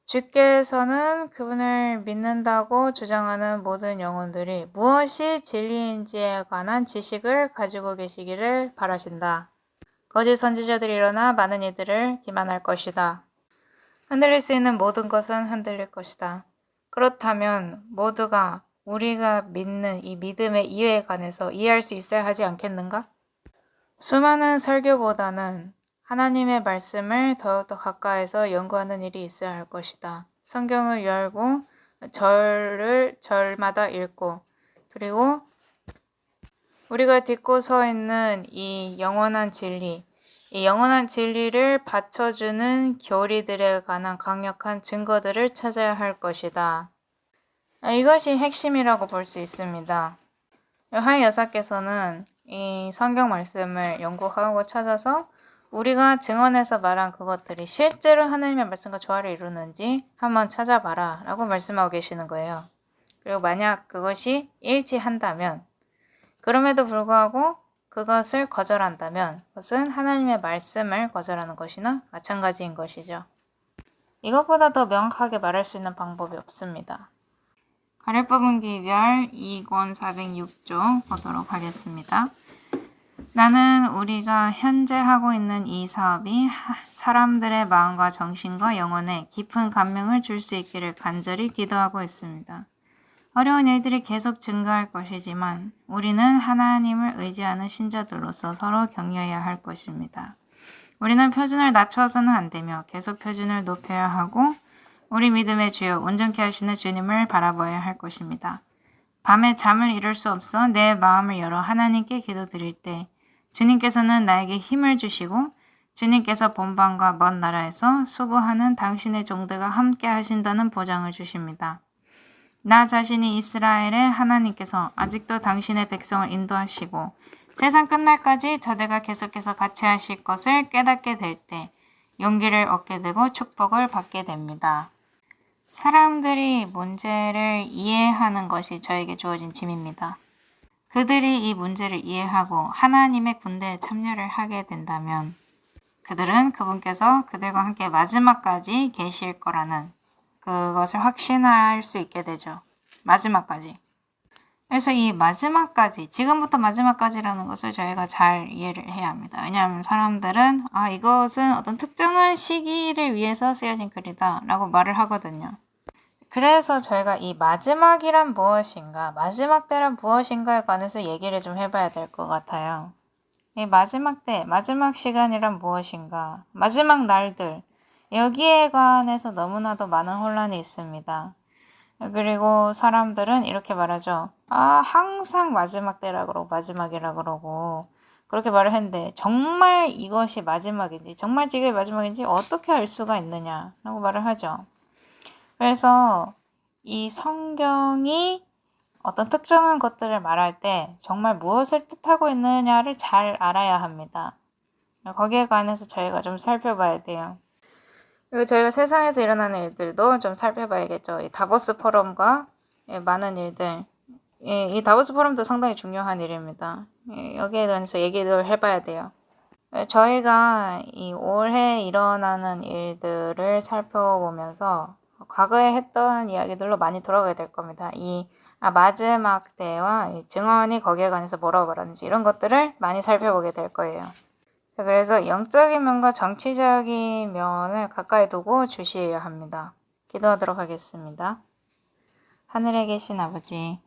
주께서는 그분을 믿는다고 주장하는 모든 영혼들이 무엇이 진리인지에 관한 지식을 가지고 계시기를 바라신다. 거짓 선지자들이 일어나 많은 이들을 기만할 것이다. 흔들릴 수 있는 모든 것은 흔들릴 것이다. 그렇다면 모두가 우리가 믿는 이 믿음의 이유에 관해서 이해할 수 있어야 하지 않겠는가? 수많은 설교보다는 하나님의 말씀을 더욱더 가까이서 연구하는 일이 있어야 할 것이다. 성경을 열고 절마다 읽고 그리고 우리가 딛고 서 있는 이 영원한 진리, 이 영원한 진리를 받쳐주는 교리들에 관한 강력한 증거들을 찾아야 할 것이다. 이것이 핵심이라고 볼 수 있습니다. 하이 여사께서는 이 성경 말씀을 연구하고 찾아서 우리가 증언해서 말한 그것들이 실제로 하나님의 말씀과 조화를 이루는지 한번 찾아봐라 라고 말씀하고 계시는 거예요. 그리고 만약 그것이 일치한다면 그럼에도 불구하고 그것을 거절한다면 그것은 하나님의 말씀을 거절하는 것이나 마찬가지인 것이죠. 이것보다 더 명확하게 말할 수 있는 방법이 없습니다. 가래법은 기별 2권 406쪽 보도록 하겠습니다. 나는 우리가 현재 하고 있는 이 사업이 사람들의 마음과 정신과 영혼에 깊은 감명을 줄 수 있기를 간절히 기도하고 있습니다. 어려운 일들이 계속 증가할 것이지만 우리는 하나님을 의지하는 신자들로서 서로 격려해야 할 것입니다. 우리는 표준을 낮춰서는 안 되며 계속 표준을 높여야 하고 우리 믿음의 주여 온전케 하시는 주님을 바라봐야 할 것입니다. 밤에 잠을 이룰 수 없어 내 마음을 열어 하나님께 기도드릴 때 주님께서는 나에게 힘을 주시고 주님께서 본방과 먼 나라에서 수고하는 당신의 종들과 함께 하신다는 보장을 주십니다. 나 자신이 이스라엘의 하나님께서 아직도 당신의 백성을 인도하시고 세상 끝날까지 저들과 계속해서 같이 하실 것을 깨닫게 될 때 용기를 얻게 되고 축복을 받게 됩니다. 사람들이 문제를 이해하는 것이 저에게 주어진 짐입니다. 그들이 이 문제를 이해하고 하나님의 군대에 참여를 하게 된다면 그들은 그분께서 그들과 함께 마지막까지 계실 거라는 그것을 확신할 수 있게 되죠. 마지막까지. 그래서 이 마지막까지, 지금부터 마지막까지라는 것을 저희가 잘 이해를 해야 합니다. 왜냐하면 사람들은 이것은 어떤 특정한 시기를 위해서 쓰여진 글이다 라고 말을 하거든요. 그래서 저희가 이 마지막이란 무엇인가, 마지막 때란 무엇인가에 관해서 얘기를 좀 해봐야 될 것 같아요. 이 마지막 때, 마지막 시간이란 무엇인가, 마지막 날들, 여기에 관해서 너무나도 많은 혼란이 있습니다. 그리고 사람들은 이렇게 말하죠. 항상 마지막 때라 그러고 마지막이라 그러고 그렇게 말을 했는데 정말 이것이 마지막인지 정말 지금이 마지막인지 어떻게 알 수가 있느냐라고 말을 하죠. 그래서 이 성경이 어떤 특정한 것들을 말할 때 정말 무엇을 뜻하고 있느냐를 잘 알아야 합니다. 거기에 관해서 저희가 좀 살펴봐야 돼요. 그리고 저희가 세상에서 일어나는 일들도 좀 살펴봐야겠죠. 이 다보스 포럼과 많은 일들. 이 다보스 포럼도 상당히 중요한 일입니다. 여기에 대해서 얘기를 해봐야 돼요. 저희가 이 올해 일어나는 일들을 살펴보면서 과거에 했던 이야기들로 많이 돌아가야 될 겁니다. 마지막 때와 증언이 거기에 관해서 뭐라고 말하는지 이런 것들을 많이 살펴보게 될 거예요. 그래서 영적인 면과 정치적인 면을 가까이 두고 주시해야 합니다. 기도하도록 하겠습니다. 하늘에 계신 아버지,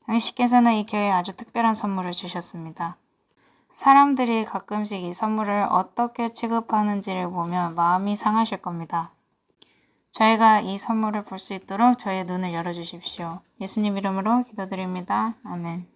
당신께서는 이 교회에 아주 특별한 선물을 주셨습니다. 사람들이 가끔씩 이 선물을 어떻게 취급하는지를 보면 마음이 상하실 겁니다. 저희가 이 선물을 볼 수 있도록 저희의 눈을 열어주십시오. 예수님 이름으로 기도드립니다. 아멘.